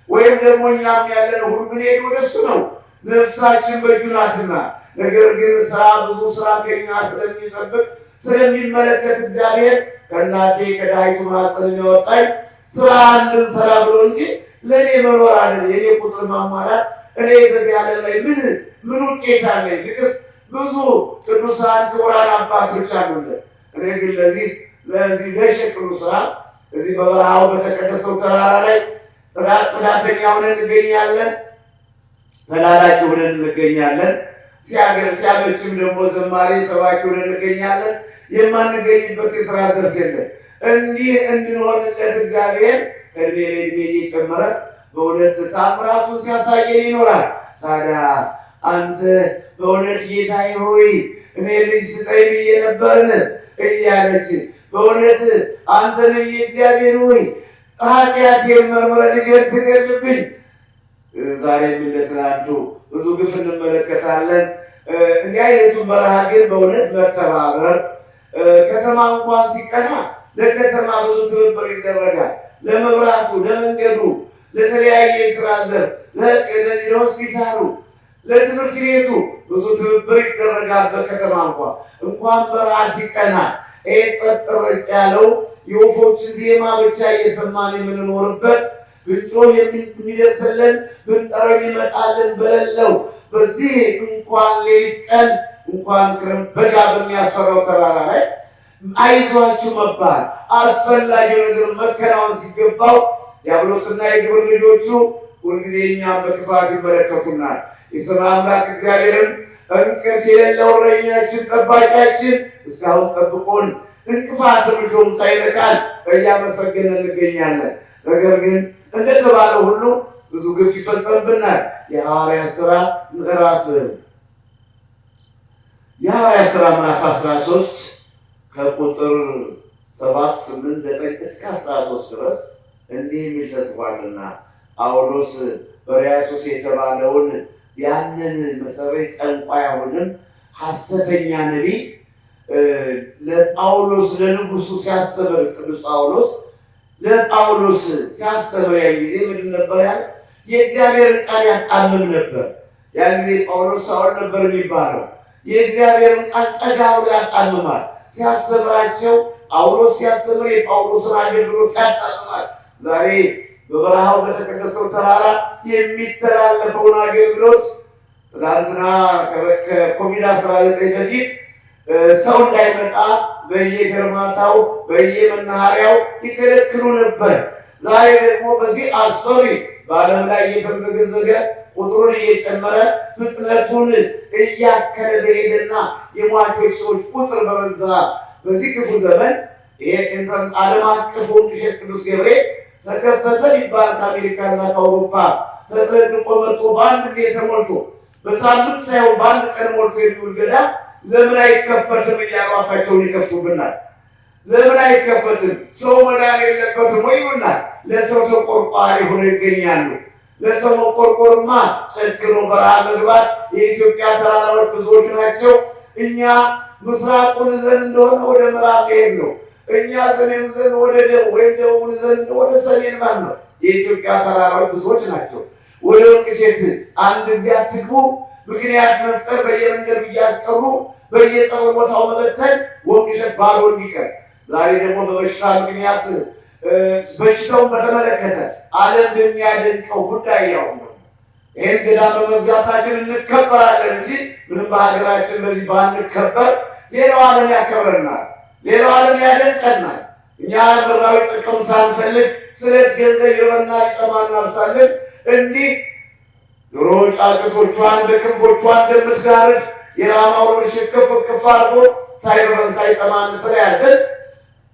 ወይም ደግሞ እኛም ያለን ሁሉ ብንሄድ ወደሱ ነው። ነፍሳችን በእጁ ናትና። ነገር ግን ብዙ ስራ ከኛ ስለሚጠብቅ ስለሚመለከት እግዚአብሔር ከእናቴ ከድሃይቱ ማኅፀን ያወጣኝ ስራ እንድንሰራ ብሎ እንጂ ለእኔ መኖር አይደለም። የኔ ቁጥር ማሟላት እኔ በዚህ ዓለም ላይ ምን ውጤት አለኝ? ልቅስ ብዙ ቅዱሳን ክቡራን አባቶች አሉለት። እኔ ግን ለዚህ ለሸክሉ ስራ እዚህ በበረሃው በተቀደሰው ተራራ ላይ ጽዳተኛ ሆነን እንገኛለን። ተላላኪ ሆነን እንገኛለን። ሲያመችም ደግሞ ዘማሪ ሰባኪ ሆነን እንገኛለን። የማንገኝበት የስራ ዘርፍ የለም። እንዲህ እንድንሆንለት እግዚአብሔር እድሜ ለእድሜ እየጨመረ በእውነት ታምራቱን ሲያሳየን ይኖራል። ታዲያ አንተ በእውነት ጌታዬ ሆይ እኔ ልጅ ስጠኝ ብዬ ነበርን እያለች በእውነት አንተ ነቢየ እግዚአብሔር ሆይ ኃጢአቴን መርምረህ ልጄን ትገድልብኝ። ዛሬም እንደ ትናንቱ ብዙ ግፍ እንመለከታለን። እንዲህ አይነቱን በረሃ ግን በእውነት መተባበር፣ ከተማ እንኳን ሲቀና ለከተማ ብዙ ትብብር ይደረጋል። ለመብራቱ፣ ለመንገዱ፣ ለተለያየ የስራ ዘርፍ፣ ለሆስፒታሉ፣ ለትምህርት ቤቱ ብዙ ትብብር ይደረጋል። በከተማ እንኳን በረሃ ሲቀና ጸጥ ረጭ ያለው የወፎችን ዜማ ብቻ እየሰማን የምንኖርበት ብንጮህ የሚደርስልን ብንጠረው ይመጣልን በሌለው በዚህ እንኳን ሌሊት ቀን እንኳን ክረምት በጋ በሚያስፈራው ተራራ ላይ አይዟችሁ መባል አስፈላጊው ነገር መከናወን ሲገባው ዲያብሎስና የግብር ልጆቹ ሁልጊዜ እኛም በክፋት ይመለከቱናል። የሰማይ አምላክ እግዚአብሔርን እንቅልፍ የሌለው እረኛችን ጠባቂያችን እስካሁን ጠብቆን እንቅፋት ልጆም ሳይነካን እያመሰገነ እንገኛለን። ነገር ግን እንደተባለው ሁሉ ብዙ ግፍ ይፈጸምብናል። የሐዋርያት ሥራ ምዕራፍ 13 ከቁጥር 7፣ 8፣ 9 እስከ 13 ድረስ እንዲህ የሚል ተጽፏልና ጳውሎስ በርያሱስ የተባለውን ያንን መሰረት ጠንቋይ አሁንም ሐሰተኛ ነቢይ ለጳውሎስ ለንጉሱ ሲያስተምር ቅዱስ ጳውሎስ ለጳውሎስ ሲያስተምር ያን ጊዜ ምንድን ነበር ያለ? የእግዚአብሔርን ቃል ያጣምም ነበር። ያን ጊዜ ጳውሎስ ሳውል ነበር የሚባለው። የእግዚአብሔርን ቃል ጠጋ ብሎ ያጣምማል። ሲያስተምራቸው ጳውሎስ ሲያስተምር የጳውሎስን አገልግሎት ያጣምማል። ዛሬ በበረሃው በተቀደሰው ተራራ የሚተላለፈውን አገልግሎት ትናንትና ከኮቪድ-19 በፊት ሰው እንዳይመጣ በየገርማታው በየመናኸሪያው ይከለክሉ ነበር። ዛሬ ደግሞ በዚህ አስፈሪ በዓለም ላይ እየተዘገዘገ ቁጥሩን እየጨመረ ፍጥነቱን እያከለ በሄደና የሟቾች ሰዎች ቁጥር በበዛ በዚህ ክፉ ዘመን ይሄ ዓለም አቀፉ ቅዱስ ቅዱስ ገብርኤል ተከፈተ ሊባል ከአሜሪካና ከአውሮፓ ተጥለቅልቆ መጥቶ በአንድ ጊዜ ተሞልቶ በሳምንት ሳይሆን በአንድ ቀን ሞልቶ የሚውል ገዳም ለምን አይከፈትም እያሉ አፋቸውን ይከፍቱብናል። ለምን አይከፈትም? ሰው መዳን የለበትም ወይ ይሆናል። ለሰው ተቆርቋሪ ሆነው ይገኛሉ። ለሰው መቆርቆርማ ጨክኖ በረሃ መግባት። የኢትዮጵያ ተራራዎች ብዙዎች ናቸው። እኛ ምስራቁን ዘን እንደሆነ ወደ ምዕራብ መሄድ ነው። እኛ ሰሜን ዘን ወደ ደቡብ ወይም ደቡብን ዘን ወደ ሰሜን ማን ነው። የኢትዮጵያ ተራራዎች ብዙዎች ናቸው። ወደ ወርቅ እሸት አንድ ጊዜ አትግቡ። ምክንያት መፍጠር፣ በየመንገዱ እያስጠሩ በየጸበል ቦታው መበተን፣ ወርቅ እሸት ባዶ እንዲቀር። ዛሬ ደግሞ በበሽታ ምክንያት በሽታውን በተመለከተ ዓለም በሚያደንቀው ጉዳይ ያው ነው። ይህን ገዳም በመዝጋታችን እንከበራለን እንጂ ምንም በሀገራችን በዚህ ባንከበር ሌላው ዓለም ያከብረናል፣ ሌላው ዓለም ያደንቀናል። እኛ ምድራዊ ጥቅም ሳንፈልግ ስለት ገንዘብ ይርበናል ይጠማናል ሳንል እንዲህ ዶሮ ጫጩቶቿን በክንፎቿ እንደምትጋርድ የራማው ሎሽ ክፍ ክፍ አድርጎ ሳይርበን ሳይጠማን ስለያዘን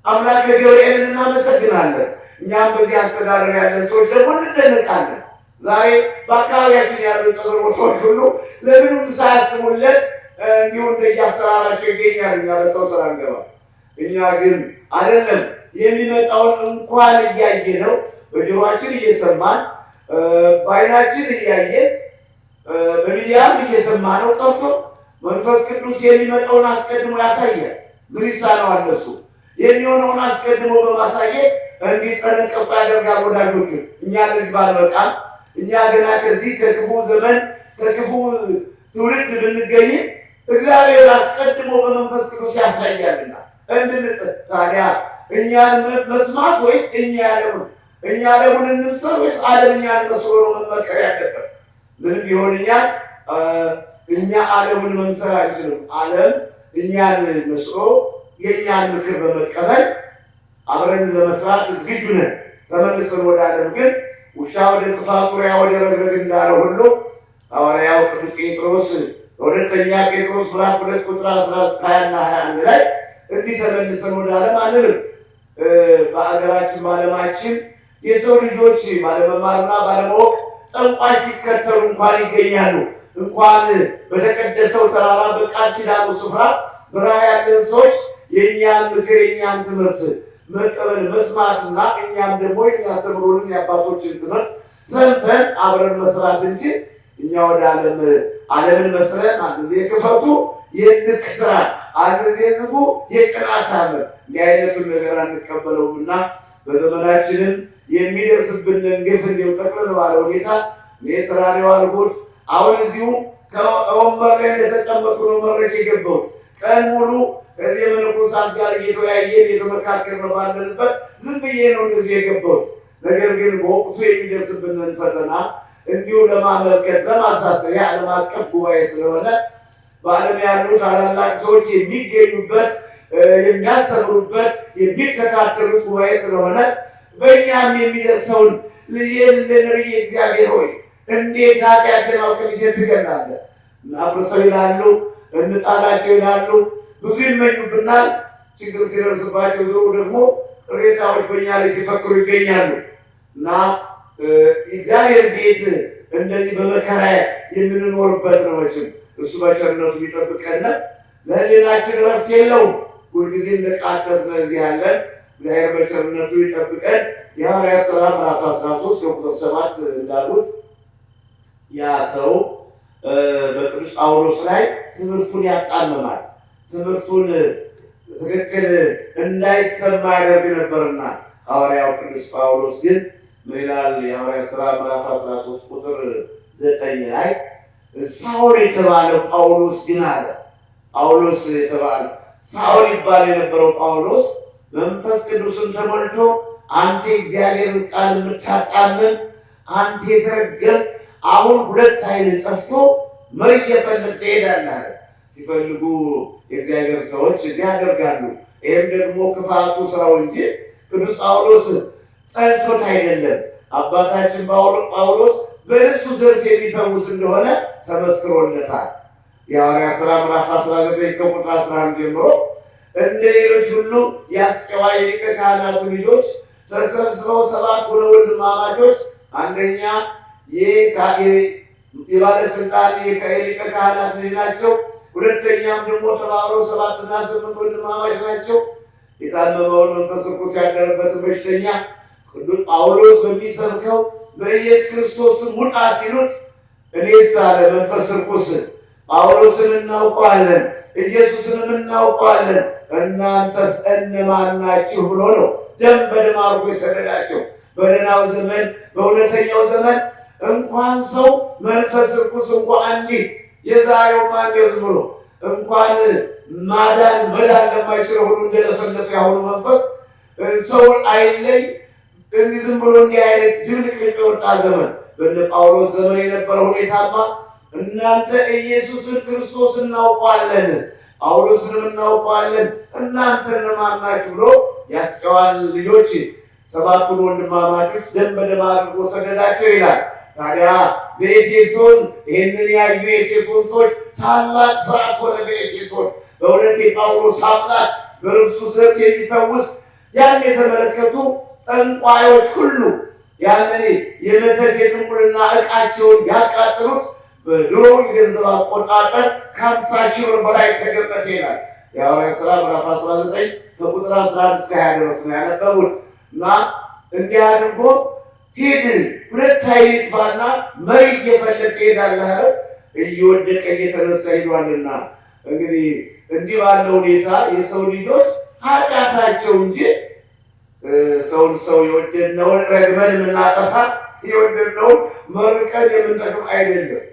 አምላክ ገብርኤልን እናመሰግናለን። እኛም በዚህ አስተዳደር ያለን ሰዎች ደግሞ እንደነቃለን። ዛሬ በአካባቢያችን ያሉ ጸበል ቦታዎች ሁሉ ለምንም ሳያስቡለት እንዲሁ እንደየአሰራራቸው ይገኛሉ። እኛ በሰው ስራ እንገባ። እኛ ግን አይደለም የሚመጣውን እንኳን እያየ ነው፣ በጆሮአችን እየሰማን በዓይናችን እያየን በሚዲያም እየሰማ ነው ቀርቶ መንፈስ ቅዱስ የሚመጣውን አስቀድሞ ያሳያል። ምን ይሳነዋል? እሱ የሚሆነውን አስቀድሞ በማሳየት እንዲጠነቀቁ ያደርጋል። ወዳጆቹ እኛ ለዚህ ባልበቃም እኛ ገና ከዚህ ከክፉ ዘመን ከክፉ ትውልድ ብንገኝ እግዚአብሔር አስቀድሞ በመንፈስ ቅዱስ ያሳያልና እንድንጥ ታዲያ እኛን መስማት ወይስ እኛ ዓለሙን እንምሰል ወይስ ዓለም እኛን መስሎ ነው መመከር ያለበት? ምን ቢሆን እኛ ዓለሙን መምሰል አንችልም። ዓለም እኛን መስሎ የእኛን ምክር በመቀበል አብረን ለመስራት ዝግጁ ነን። ተመልሰን ወደ ዓለም ግን ውሻ ወደ ጥፋቱ ያ ወደ ረግረግ እንዳለ ሁሉ ሐዋርያው ቅዱስ ጴጥሮስ ሁለተኛ ጴጥሮስ ምዕራፍ 2 ቁጥር 20 እና 21 ላይ እንዲህ ተመልሰን ወደ ዓለም አንልም። በአገራችን በዓለማችን የሰው ልጆች ባለመማርና ባለማወቅ ጠንቋይ ሲከተሉ እንኳን ይገኛሉ። እንኳን በተቀደሰው ተራራ በቃል ኪዳኑ ስፍራ በረሃ ያለን ሰዎች የእኛን ምክር የእኛን ትምህርት መቀበል መስማትና እኛም ደግሞ የሚያስተምሩንን የአባቶችን ትምህርት ሰምተን አብረን መስራት እንጂ እኛ ወደ ዓለምን መስለን አንድ ጊዜ ክፈቱ የልክ ስራ፣ አንድ ጊዜ ዝጉ የቅናት አመል፣ እንዲህ አይነቱን ነገር አንቀበለውምና በዘመናችንም የሚደርስብንን ግፍ እንዲሁ ጠቅለል ባለ ሁኔታ እኔ ስራ ነው ያልኩት። አሁን እዚሁ ከወንበር ላይ እንደተቀመጡ ነው መረክ የገባሁት። ቀን ሙሉ ከዚህ መነኮሳት ጋር እየተወያየን እየተመካከርን ባለንበት ዝም ብዬ ነው እንደዚህ የገባሁት። ነገር ግን በወቅቱ የሚደርስብንን ፈተና እንዲሁ ለማመልከት ለማሳሰቢያ ዓለም አቀፍ ጉባኤ ስለሆነ በዓለም ያሉ ታላላቅ ሰዎች የሚገኙበት የሚያስተምሩበት የሚከታተሉት ጉባኤ ስለሆነ በእኛም የሚደርሰውን ልጄን እንደነርዬ እግዚአብሔር ሆይ እንዴት ኃጢአትን አውቀን ልጄን ትገናለህ? እናፍርሰው ይላሉ፣ እንጣላቸው ይላሉ፣ ብዙ ይመኙብናል። ችግር ሲደርስባቸው ዞሮ ደግሞ ቅሬታዎች በእኛ ላይ ሲፈክሩ ይገኛሉ እና እግዚአብሔር ቤት እንደዚህ በመከራ የምንኖርበት ነው። መቼም እሱ በቸርነቱ ቢጠብቀን ለህሊናችን እረፍት የለውም። ሁልጊዜ እንደቃተትን እዚህ ያለን እግዚአብሔር በቸርነቱ ይጠብቀን። የሐዋርያት ሥራ ምዕራፍ 13 ቁጥር 7 እንዳሉት ያ ሰው በቅዱስ ጳውሎስ ላይ ትምህርቱን ያጣምማል። ትምህርቱን ትክክል እንዳይሰማ ያደርግ ነበርና ሐዋርያው ቅዱስ ጳውሎስ ግን ምን ይላል? የሐዋርያት ሥራ ምዕራፍ 13 ቁጥር 9 ላይ ሳውል የተባለው ጳውሎስ ግን አለ። ጳውሎስ የተባለ ሳውል ይባል የነበረው ጳውሎስ መንፈስ ቅዱስን ተሞልቶ አንተ እግዚአብሔርን ቃል የምታጣምም አንተ የተረገም አሁን ሁለት ኃይል ጠፍቶ መሪ እየፈለግ ትሄዳለህ። ሲፈልጉ የእግዚአብሔር ሰዎች ያደርጋሉ። ይህም ደግሞ ክፋቱ ስራው እንጂ ቅዱስ ጳውሎስ ጠልቶት አይደለም። አባታችን ጳውሎስ በልብሱ ዘርፍ የሚፈውስ እንደሆነ ተመስክሮለታል። የሐዋርያት ሥራ ምዕራፍ 19 ከቁጥር 11 ጀምሮ እንደ ሌሎች ሁሉ የአስቄዋ የሊቀ ካህናቱ ልጆች ተሰብስበው 7 ወንድማማቾች አንደኛ የባለስልጣን የሊቀ ካህናት ልጅ ናቸው። ሁለተኛም ደግሞ ተባብረው 7 እና 8 ወንድማማች ናቸው። የታመመውን መንፈስ ርኩስ ያደረበትን በሽተኛ ቅዱስ ጳውሎስ በሚሰብከው በኢየሱስ ክርስቶስ ውጣ ሲሉት እኔስ አለ መንፈስ ርኩስን ጳውሎስን እናውቀዋለን፣ ኢየሱስንም እናውቀዋለን፣ እናንተስ እነማን ናችሁ ብሎ ነው ደም በደም አድርጎ የሰደዳቸው። በደህናው ዘመን በእውነተኛው ዘመን እንኳን ሰው መንፈስ ርኩስ እንኳን እንዲህ የዛሬው ማንዴዝ ብሎ እንኳን መዳን ለማይችለው ሁሉ እንደለሰለሰ ያሁኑ መንፈስ ሰውን አይለይ እንዲህ ዝም ብሎ እንዲህ አይነት ድብልቅልቅ የወጣ ዘመን በእነ ጳውሎስ ዘመን የነበረ ሁኔታማ እናንተ ኢየሱስን ክርስቶስ እናውቀዋለን፣ ጳውሎስንም እናውቀዋለን፣ እናንተ እነማን ናችሁ ብሎ ያስጨዋል ልጆች ሰባቱን ወንድማማቾች ደም በደም አድርጎ ሰደዳቸው ይላል። ታዲያ በኤፌሶን ይህንን ያዩ የኤፌሶን ሰዎች ታላቅ ፍርሃት ሆነ። በኤፌሶን በእውነት የጳውሎስ አምላክ በልብሱ ዘርፍ የሚፈውስ ያን የተመለከቱ ጠንቋዮች ሁሉ ያንን የመተት የጥንቁልና ዕቃቸውን ያቃጥሉት በድሮ የገንዘብ አቆጣጠር ከ50,000 ብር በላይ ተገመተ ይላል። የሐዋርያት ሥራ ምዕራፍ 19 ከቁጥር 11 እስከ 20 ድረስ ነው ያነበቡት። እና እንዲህ አድርጎ ሂድ ሁለት ኃይል ይጥፋና መሪ እየፈለገ ይሄዳለህ አለ። እየወደቀ እየተነሳ ሂዷልና። እንግዲህ እንዲህ ባለው ሁኔታ የሰው ልጆች ኃጢአታቸው እንጂ ሰውን ሰው የወደድነውን ረግመን የምናጠፋ የወደድነውን መርቀን የምንጠቅም አይደለም።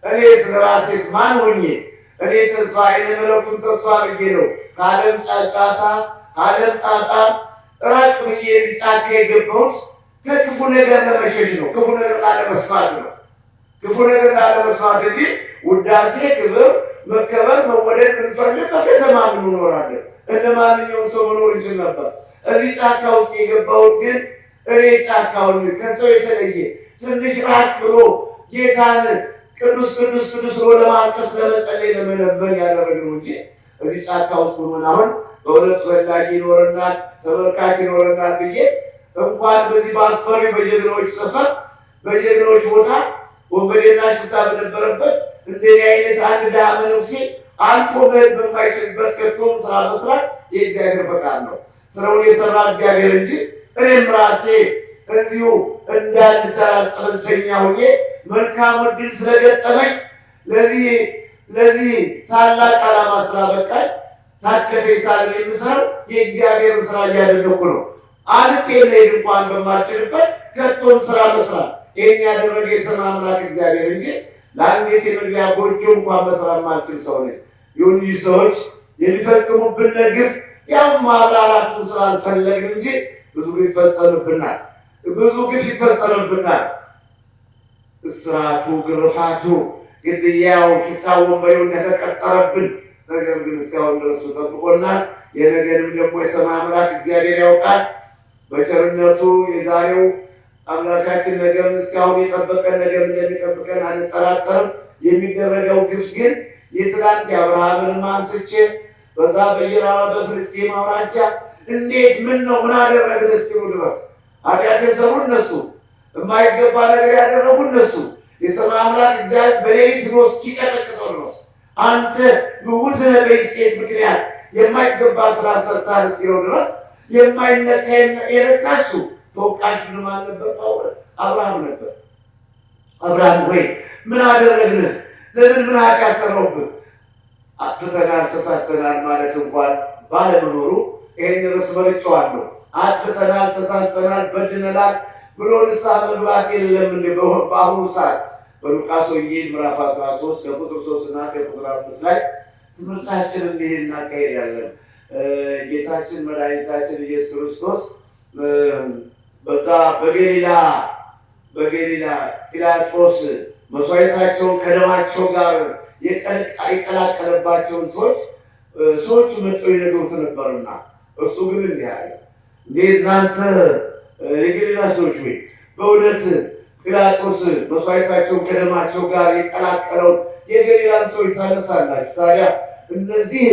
እኔ ስለ ራሴስ ማን ሆኜ እኔ ተስፋ አይነ መለኩን ተስፋ አድርጌ ነው ከዓለም ጫጫታ ዓለም ጣጣ ራቅ ብዬ ጫካ የገባሁት ከክፉ ነገር ለመሸሽ ነው። ክፉ ነገር ላለመስማት ነው። ክፉ ነገር ላለመስማት እንጂ ውዳሴ፣ ክብር፣ መከበር፣ መወደድ ብንፈልግ በከተማ እንኖራለን። እንደ ማንኛውም ሰው መኖር እንችል ነበር። እዚህ ጫካ ውስጥ የገባሁት ግን እኔ ጫካውን ከሰው የተለየ ትንሽ ራቅ ብሎ ጌታን ቅዱስ ቅዱስ ቅዱስ ብሎ ለማልቀስ ለመጸለይ ለመለመን ያደረግነው እንጂ እዚህ ጫካ ውስጥ ሆነን አሁን በእውነት ፈላጊ ይኖረናል፣ ተመልካች ይኖረናል ብዬ እንኳን በዚህ በአስፈሪ በጀግኖች ሰፈር በጀግኖች ቦታ ወንበዴና ሽፍታ በነበረበት እንደዚህ አይነት አንድ ድሃ መነኩሴ አልፎ መሄድ በማይችልበት ከቶም ስራ መስራት የእግዚአብሔር ፈቃድ ነው። ስራውን የሰራ እግዚአብሔር እንጂ እኔም ራሴ እዚሁ እንዳንድ ተራ ጸበልተኛ ሆኜ መልካም ዕድል ስለገጠመኝ ለዚህ ታላቅ ዓላማ ስላበቃኝ ታከተኝ ሳል የምሰራው የእግዚአብሔርን ስራ እያደረኩ ነው። አልፌ መሄድ እንኳን በማልችልበት ከቶም ስራ መስራት ይህን ያደረገ የሰማ አምላክ እግዚአብሔር እንጂ ለአንዴት የመግቢያ ጎጆ እንኳን መስራት ማልችል ሰው ነኝ። ይሁን ይህ ሰዎች የሚፈጽሙብን ግፍ ያው ማብራራቱን ስላልፈለግን እንጂ ብዙ ግፍ ይፈጸምብናል። እስራቱ፣ ግርፋቱ፣ ግድያው፣ ሽፍታ ወንበዴው እንደተቀጠረብን ነገር ግን እስካሁን ድረስ ጠብቆናል። የነገንም ደግሞ የሰማ አምላክ እግዚአብሔር ያውቃል። በቸርነቱ የዛሬው አምላካችን ነገም እስካሁን የጠበቀን ነገር እንደሚጠብቀን አንጠራጠርም። የሚደረገው ግፍ ግን የትላንት የአብርሃምን አንስቼ በዛ በጌራራ በፍልስጤም አውራጃ እንዴት ምን አደረግን እስኪሉ ድረስ ኃጢአት የሰሩ እነሱ፣ የማይገባ ነገር ያደረጉ እነሱ፣ የሰማይ አምላክ እግዚአብሔር በሌሊት ሄዶ እስኪቀጠቅጠው ድረስ አንተ ንጉሥ ነህ በይህች ሴት ምክንያት የማይገባ ስራ ሰርተሃል እስኪለው ድረስ የማይነካ የነካ እሱ ተወቃሽ ማን ነበር? አብርሃም ነበር። አብርሃም ሆይ ምን አደረግንህ? ለምን ምን ኃጢአት ሰራሁብህ? አጥፍተናል፣ ተሳስተናል ማለት እንኳን ባለመኖሩ ይህን ርዕስ መርጬዋለሁ። አጥፍተናል፣ ተሳስተናል፣ በድለናል ብሎ ንስሐ መግባት የለም። በአሁኑ ሰዓት በሉቃስ ወንጌል ምዕራፍ 13 ከቁጥር 3 እና ከቁጥር 5 ላይ ትምህርታችን እንዲህ እናካሄዳለን። ጌታችን መድኃኒታችን ኢየሱስ ክርስቶስ በዛ በገሊላ ጲላጦስ መስዋዕታቸውን ከደማቸው ጋር የቀላቀለባቸውን ሰዎቹ መጥተው ይነግሩት ነበርና እሱ ግን እንዲህ አለ፣ እናንተ የገሊላ ሰዎች ወይ በእውነት ጲላጦስ መስዋዕታቸውን ከደማቸው ጋር የቀላቀለውን የገሊላን ሰዎች ታነሳላችሁ? ታዲያ እነዚህ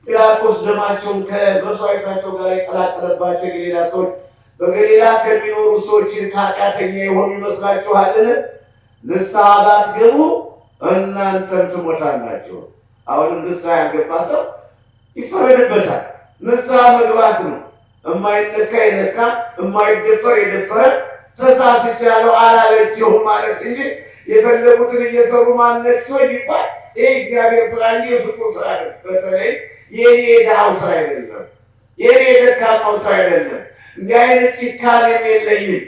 ጲላጦስ ደማቸውን ከመስዋዕታቸው ጋር የቀላቀለባቸው የገሊላ ሰዎች በገሊላ ከሚኖሩ ሰዎች ኃጢአተኛ የሆኑ ይመስላችኋልን? ንስሐ ባትገቡ እናንተም ትሞታላችሁ። አሁንም ንስሐ ያልገባ ሰው ይፈረድበታል። ንስሐ መግባት ነው። የማይነካ የነካ የማይደፈር የደፈረ ተሳስቻለሁ አላለችሁም ማለት እንጂ የፈለጉትን እየሰሩ ማነክቶ ይባል ይህ እግዚአብሔር ስራ እንጂ የፍጡር ስራ አይደለም። በተለይ የኔ የድሃው ስራ አይደለም፣ የኔ የደካማው ስራ አይደለም። እንዲህ አይነት ጭካኔም የለኝም።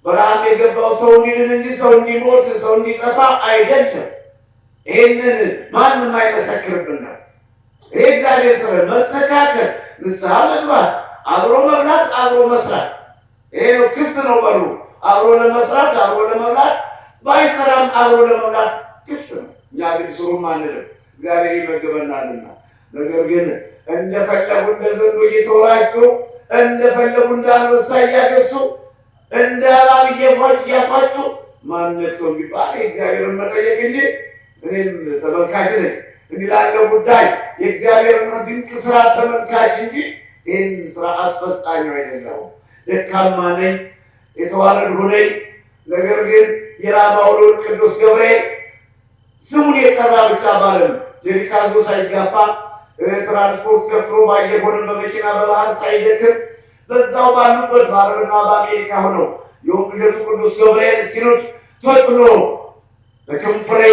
በረሃም የገባው ሰው እንዲድን እንጂ ሰው እንዲሞት ሰው እንዲጠፋ አይደለም። ይህንን ማንም አይመሰክርብናል። ይህ እግዚአብሔር ስራ መስተካከል፣ ንስሐ መግባት፣ አብሮ መብላት፣ አብሮ መስራት። ይሄ ነው፣ ክፍት ነው በሩ። አብሮ ለመስራት አብሮ ለመብላት፣ ባይሰራም አብሮ ለመብላት ክፍት ነው። እኛ ግን ስሩም አንልም፣ እግዚአብሔር ይመግበናልና። ነገር ግን እንደፈለጉ እንደ ዘንዶ እየተወራጩ እንደፈለጉ እንዳንበሳ እያገሱ እንደ እባብ እያፏጩ ማንነቶ ቢባል የእግዚአብሔርን መጠየቅ እንጂ እኔም ተመልካች ነኝ። እንዲህ ላለው ጉዳይ የእግዚአብሔርን ድንቅ ስራ ተመልካች እንጂ ይህን ስራ አስፈጻሚው አይደለሁም። ደካማ ነኝ፣ የተዋረድሁ ነኝ። ነገር ግን የራማው ልዑል ቅዱስ ገብርኤል ስሙን የጠራ ብቻ ባለም ጀሪካን ሳይጋፋ ትራንስፖርት ከፍሎ በአየር ሆነ በመኪና በባህር ሳይደክም በዛው ባሉበት በአረብና በአሜሪካ ሆነው የወንጌሉ ቅዱስ ገብርኤል ሲሉት ፈጥኖ በክንፉ ላይ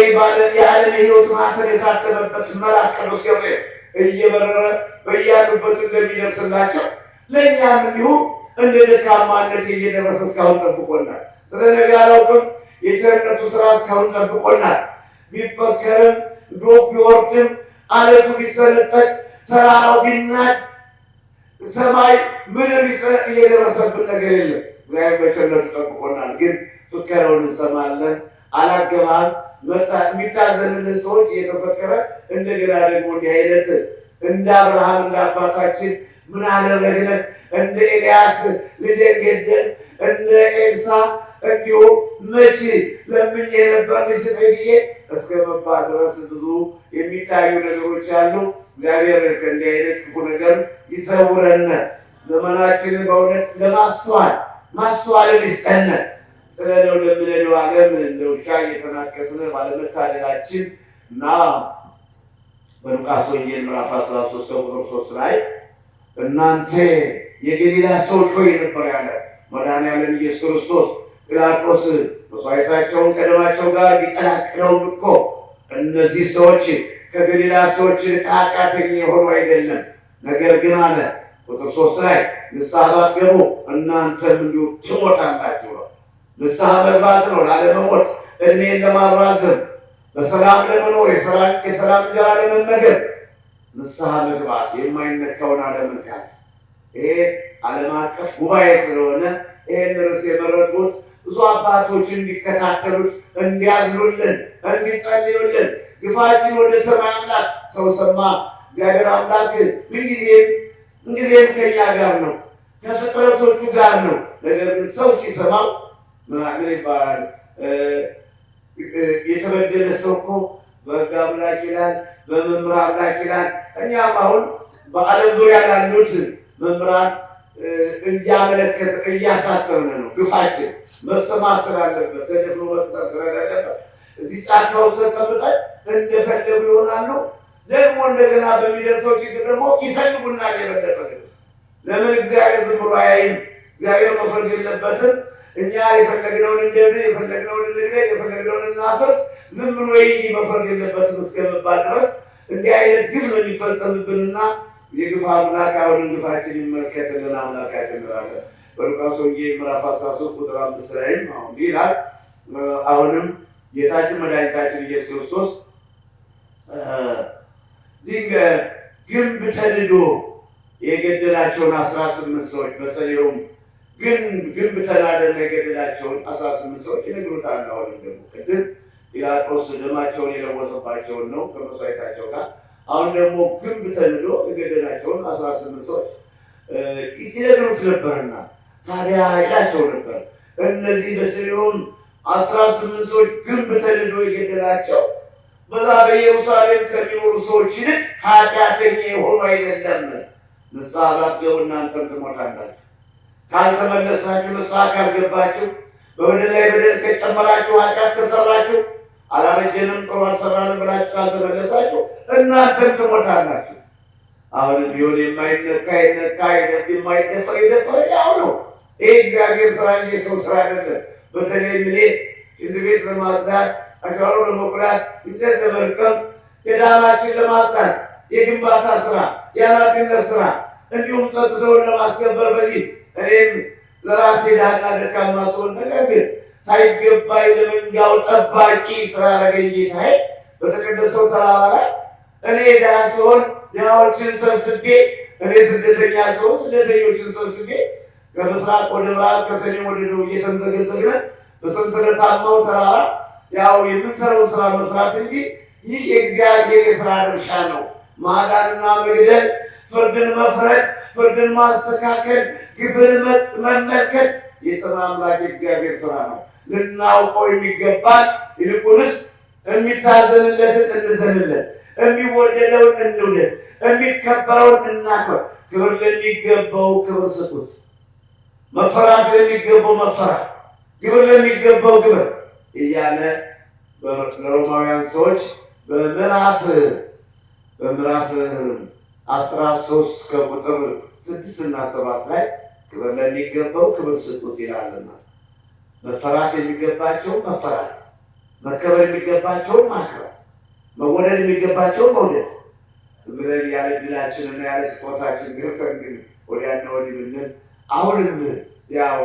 የዓለም የሕይወት ማዕተም የታተመበት መልአክ ቅዱስ ገብርኤል እየበረረ በያሉበት እንደሚደርስላቸው ለእኛም እንዲሁ እንደ ደካማነት እየደረሰ እስካሁን ጠብቆናል። ስለ ነገ አላውቅም። የቸርነቱ ስራ እስካሁን ጠብቆናል። ቢፈከርም ዶፍ ቢወርድም አለቱ ቢሰነጠቅ ተራራው ቢናድ ሰማይ ምድር እየደረሰብን ነገር የለም። እግዚአብሔር በቸርነቱ ጠብቆናል። ግን ፍከረውን እንሰማለን። አላገባም የሚታዘንልን ሰዎች እየተፈከረ እንደገና ደግሞ እንዲህ አይነት እንደ አብርሃም እንደ አባታችን ምን አደረግነ እንደ ኤልያስ ልጄን ገደል እንደ ኤልሳ እንዲሁ መቼ ለምኜ ነበር ልስጠኝ ብዬ እስከ መባል ድረስ ብዙ የሚታዩ ነገሮች አሉ። እግዚአብሔር ከእንዲህ አይነት ክፉ ነገር ይሰውረን። ዘመናችንን በእውነት ማስተዋልን ይስጠን። ጥለነው ለምንሄደው ዓለም እንደ ውሻ እየተናከስን ባለመታደላችን እና በሉቃስ ወንጌል ምዕራፍ 13 ቁጥር 3 ላይ እናንተ የገሊላ ሰዎች ሆይ ነበር ያለ መድኃኔዓለም ኢየሱስ ክርስቶስ። ጲላጦስ መስዋዕታቸውን ከደማቸው ጋር ቢቀላቅለው እኮ እነዚህ ሰዎች ከገሊላ ሰዎች ኃጢአተኛ የሆኑ አይደለም። ነገር ግን አለ ቁጥር 3 ላይ ንስሐ ባትገቡ እናንተም እንዲሁ ትሞታላችሁ ነው። ንስሐ መግባት ነው ላለመሞት፣ እድሜን ለማራዘም፣ በሰላም ለመኖር፣ የሰላም እንጀራ ለመመገብ ንስሐ መግባት፣ የማይነካውን አለመንካት። ይሄ ዓለም አቀፍ ጉባኤ ስለሆነ ይህን ርዕስ የመረጡት ብዙ አባቶች እንዲከታተሉት፣ እንዲያዝኑልን፣ እንዲጸልዩልን። ግፋችን ወደ ሰማይ አምላክ ሰው ሰማ። እግዚአብሔር አምላክ ምንጊዜም ከኛ ጋር ነው፣ ከፍጥረቶቹ ጋር ነው። ነገር ግን ሰው ሲሰማው ምን ይባላል? የተበደለ ሰው እኮ በሕግ አምላክ ይላል፣ በመምህር አምላክ ይላል። እኛም አሁን በዓለም ዙሪያ ላሉት መምህራን እያሳሰብን ነው። ግፋችን መሰማት ስላለበት፣ ተደፍኖ መቅጠር ስለሌለበት እዚህ ጫካ ውስጥ ተቀምጠን እንደፈለጉ ይሆናሉ። ደግሞ እንደገና በሚደርሰው ችግር ደግሞ ይፈልጉናል። የበለጠ ለምን እግዚአብሔር ዝም ብሎ አያይም? እግዚአብሔር መፍረድ የለበትም። እኛ የፈለግነውን እንደብህ፣ የፈለግነውን እንግደል፣ የፈለግነውን እናፈስ፣ ዝም ብሎ ይህ መፍረድ የለበትም እስከመባል ድረስ እንዲህ አይነት ግፍ ነው የሚፈጸምብንና የግፍ አምላክ አሁንን ግፋችን ይመልከትልን አምላካችን እንላለን። በሉቃስ ወንጌል ምዕራፍ 13 ቁጥር 5 ላይም አሁን ይላል አሁንም ጌታችን መድኃኒታችን ኢየሱስ ክርስቶስ ግንብ ተንዶ የገደላቸውን 18 ሰዎች በሰሊሆም ግንብ ተናደና የገደላቸውን 18 ሰዎች ይነግሩታል። አሁንም ደግሞ ቅድም ጲላጦስ ደማቸውን የለወሰባቸውን ነው ከመስዋዕታቸው ጋር። አሁን ደግሞ ግንብ ተንዶ የገደላቸውን 18 ሰዎች ይነግሩት ነበርና ታዲያ ይላቸው ነበር እነዚህ በሰሊሆም 18 ሰዎች ግንብ ተንዶ የገደላቸው በዛ በኢየሩሳሌም ከሚኖሩ ሰዎች ይልቅ ኃጢአተኛ የሆኑ አይደለም። ንስሐ ባትገቡ እናንተም ትሞታላችሁ። ካልተመለሳችሁ፣ ንስሐ ካልገባችሁ፣ በበደል ላይ በደል ከጨመራችሁ፣ ኃጢአት ከሰራችሁ፣ አላበጀንም ጥሩ አልሰራንም ብላችሁ ካልተመለሳችሁ እናንተም ትሞታላችሁ። አሁንም ቢሆን የማይነካ የነካ የማይደፈር የደፈረ ያው ነው። ይህ እግዚአብሔር ስራ እንጂ የሰው ስራ አይደለም። በተለይ እኔ ሽንት ቤት ለማጽዳት፣ አሻሮ ለመቁላት፣ እንጨት ለመልቀም፣ ገዳማችን ለማጽዳት፣ የግንባታ ስራ፣ የኃላፊነት ስራ እንዲሁም ጸጥታውን ለማስከበር በዚህ እኔም ለራሴ ዳና ደካማ ስሆን ነገር ግን ሳይገባኝ ለመንጋው ጠባቂ ስላደረገኝ ጌታዬ በተቀደሰው ተራራ ላይ እኔ ድሃ ስሆን ድሃዎችን ሰብስቤ፣ እኔ ስደተኛ ስሆን ስደተኞችን ሰብስቤ ከምስራቅ ወደ ምዕራብ ከሰሜን ወደ ደቡብ እየተንዘገዘግን በሰንሰለታማው ተራራ ያው የምንሰራው ስራ መስራት እንጂ ይህ የእግዚአብሔር የስራ ድርሻ ነው። ማዳንና መግደል፣ ፍርድን መፍረድ፣ ፍርድን ማስተካከል፣ ግፍን መመልከት የሰማይ አምላክ የእግዚአብሔር ስራ ነው። ልናውቀው የሚገባል። ይልቁንስ የሚታዘንለትን እንዘንለት፣ የሚወደደውን እንውደድ፣ የሚከበረውን እናክበር። ክብር ለሚገባው ክብር ስጡት፣ መፈራት ለሚገባው መፈራት፣ ግብር ለሚገባው ግብር እያለ ለሮማውያን ሰዎች በምዕራፍ 13 ከቁጥር 6 እና 7 ላይ ክብር ለሚገባው ክብር ስጡት ይላልና መፈራት የሚገባቸው መፈራት፣ መከበር የሚገባቸው ማክበር፣ መወደድ የሚገባቸው መውደድ ብለን ያለ ድላችንና ያለ ስፖርታችን ገብተን ግን ወዲያና ወዲህ ብንል አሁንም ያው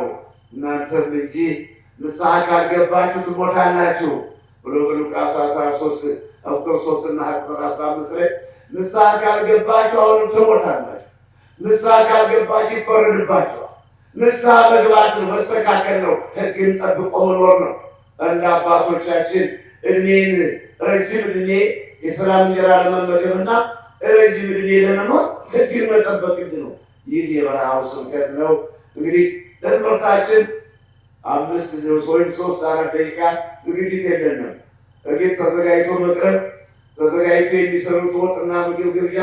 እናንተም እንጂ ንስሐ ካልገባችሁ ትሞታላችሁ ብሎ በሉቃስ 13 ቁጥር 3 እና ቁጥር 15 ላይ ንስሐ ካልገባችሁ አሁንም ትሞታላችሁ፣ ንስሐ ካልገባችሁ ይፈረድባችኋል። ንስሐ መግባት ነው፣ መስተካከል ነው፣ ሕግን ጠብቆ መኖር ነው። እንደ አባቶቻችን እድሜን ረጅም እድሜ የሰላም እንጀራ ለመመገብና ረጅም እድሜ ለመኖር ሕግን መጠበቅ ነው። ይህ የበረሃው ስብከት ነው። እንግዲህ ለትምህርታችን 5 ወይም 3-4 ደቂቃ ዝግጅት የለንም። እርግጥ ተዘጋጅቶ መቅረብ፣ ተዘጋጅቶ የሚሰሩት ወጥና ምግብ ግብዣ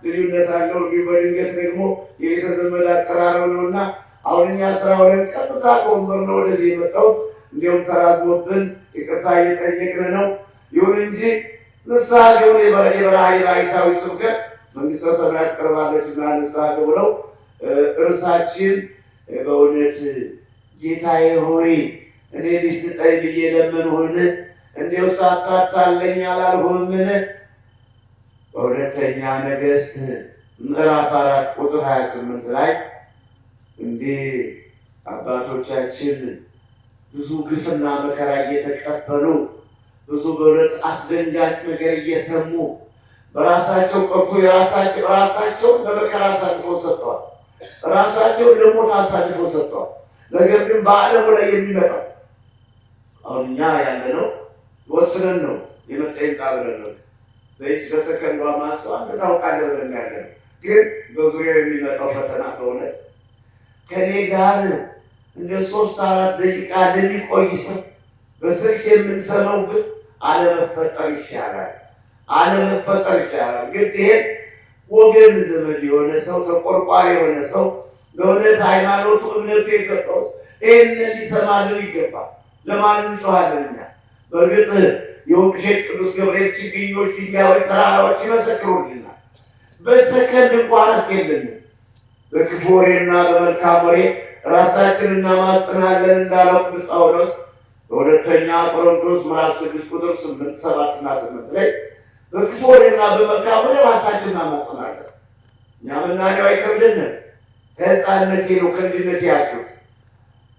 ልዩነት አለው። እንዲሁ በድንገት ደግሞ የቤተ ዘመድ አቀራረብ ነውና አሁን እኛ ስራ ወለን ቀጥታ ከወንበር ነው ወደዚህ የመጣው። እንዲሁም ተራዝሞብን ይቅርታ እየጠየቅን ነው። ይሁን እንጂ ንስሐ ሊሆን የበረሃ የባሕታዊ ስብከት መንግስተ ሰማያት ቀርባለችና ንስሐ ብለው እርሳችን በእውነት ጌታዬ ሆይ እኔ ሊስጠኝ ብዬ ለመንሁን እንዲሁ ሳታታለኝ አላልሁምን? በሁለተኛ ነገሥት ምዕራፍ 4 ቁጥር 28 ላይ እንዲህ አባቶቻችን ብዙ ግፍና መከራ እየተቀበሉ ብዙ በእውነት አስደንጋጭ ነገር እየሰሙ በራሳቸው ቀርቶ ራሳቸው በመከራ አሳልፈው ሰጥተዋል። ራሳቸው ለሞት አሳልፈው ሰጥተዋል። ነገር ግን በዓለሙ ላይ የሚመጣው አሁን እኛ ያለነው ወስነን ነው የመጣኝ ብለን ነው በእጅ በሰከንዷ ማስተዋል ታውቃለህ ብለን ያለነው። ግን በዙሪያው የሚመጣው ፈተና ከሆነ ከኔ ጋር እንደ 3-4 ደቂቃ እንደሚቆይ ሰው በስልክ የምንሰማው ግን አለመፈጠር ይሻላል፣ አለመፈጠር ይሻላል። ግን ይሄን ወገን ዘመድ የሆነ ሰው ተቆርቋሪ የሆነ ሰው በእውነት ሃይማኖቱ እምነቱ የገባው ይህንን ሊሰማልን ይገባል። ለማን እንጮኻለን እኛ? በእርግጥ የወንቅሸት ቅዱስ ገብርኤል ችግኞች፣ ድንጋዮች፣ ተራራዎች ይመሰክሩልናል። በሰከንድ እንኳ እረፍት የለንም። በክፉ ወሬና በመልካም ወሬ ራሳችንን እናማጽናለን እንዳለው ቅዱስ ጳውሎስ በሁለተኛ ቆሮንቶስ ምዕራፍ 6 ቁጥር 8፣ 7 እና 8 ላይ በክፉ ወሬና በመልካም ወሬ ራሳችንን እናማጽናለን። እኛ ምናኔው አይከብድንም። ከሕፃንነቴ ነው ከልጅነቴ ያዝኩት።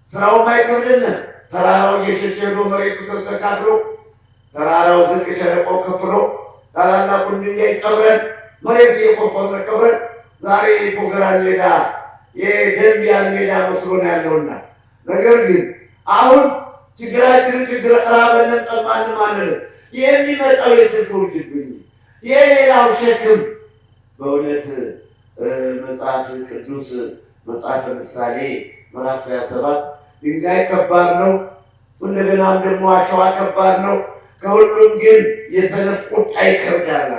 ስራውም አይከብድንም። ተራራው እየሸሸ ሄዶ መሬቱ ተስተካክሎ ተራራው ዝቅ ሸለቆ ከፍሎ ታላላቁን ድንጋይ ቀብረን መሬት እየቆፈርን ቀብረን ዛሬ የፎገራ ሜዳ የደንቢያን ሜዳ መስሎን ያለውና ነገር ግን አሁን ችግራችንን ችግር ራበንን ጠማንም አንልም። የሚመጣው የስልክ ውርጅብኝ የሌላው ሸክም በእውነት መጽሐፍ ቅዱስ መጽሐፈ ምሳሌ ምዕራፍ 27 ድንጋይ ከባድ ነው፣ እንደገናም ደግሞ አሸዋ ከባድ ነው፣ ከሁሉም ግን የሰነፍ ቁጣ ይከብዳል።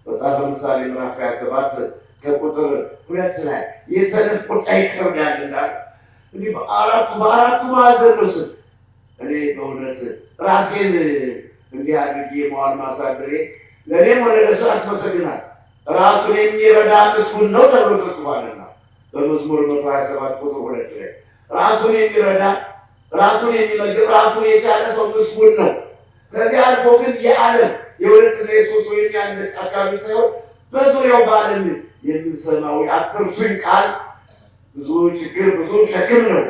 መጽሐፈ ምሳሌ ምዕራፍ 27 ከቁጥር 2 ላይ የሰነፍ ቁጣ ይከብዳል እንዳል እንዲህ በአራቱ ማዕዘን ነው ስል እኔ በእውነት ራሴን እንዲህ አድርጌ መዋል ማሳደሬ ለእኔም ሆነ ለእሱ ያስመሰግናል። ራሱን የሚረዳ ምስጉን ነው ተብሎ ተጽፏልና በመዝሙር 127 ቁጥር 2 ላይ ራሱን የሚረዳ ራሱን የሚመግብ ራሱን የቻለ ሰው ምስጉን ነው። ከዚህ አልፎ ግን የዓለም የሁለትና የሶስት ወይም የአንድ አካባቢ ሳይሆን በዙሪያው በዓለም የምንሰማው የአትርሱኝ ቃል ብዙ ችግር ብዙ ሸክም ነው።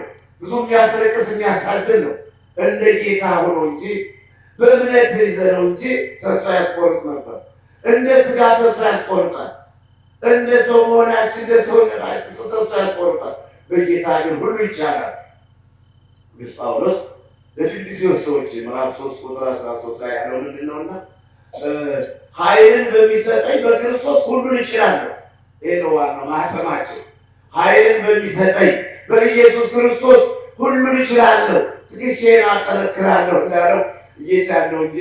ብዙ የሚያስለቅስ የሚያሳዝን ነው። እንደ ጌታ ሆኖ እንጂ በእምነት ይዘነው እንጂ ተስፋ ያስቆርጥ ነበር። እንደ ስጋ ተስፋ ያስቆርጣል። እንደ ሰው መሆናችን እንደ ሰውነታችን ተስፋ ያስቆርጣል። በጌታ ግን ሁሉ ይቻላል። ቅዱስ ጳውሎስ ለፊልጵስዩስ ሰዎች ምዕራፍ 3 ቁጥር 13 ላይ ያለው ምንድን ነውና ኃይልን በሚሰጠኝ በክርስቶስ ሁሉን እችላለሁ። ይሄ ነው ዋናው ማህተማችን። ኃይልን በሚሰጠኝ በኢየሱስ ክርስቶስ ሁሉን እችላለሁ፣ ትከሻዬን አጠነክራለሁ እንዳለው እየቻልነው እንጂ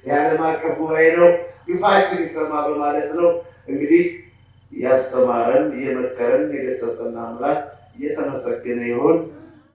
የዓለም አቀፍ ጉባኤ ነው ግፋችን ይሰማ በማለት ነው። እንግዲህ ያስተማረን የመከረን የገሰጸን አምላክ እየተመሰገነ ይሁን።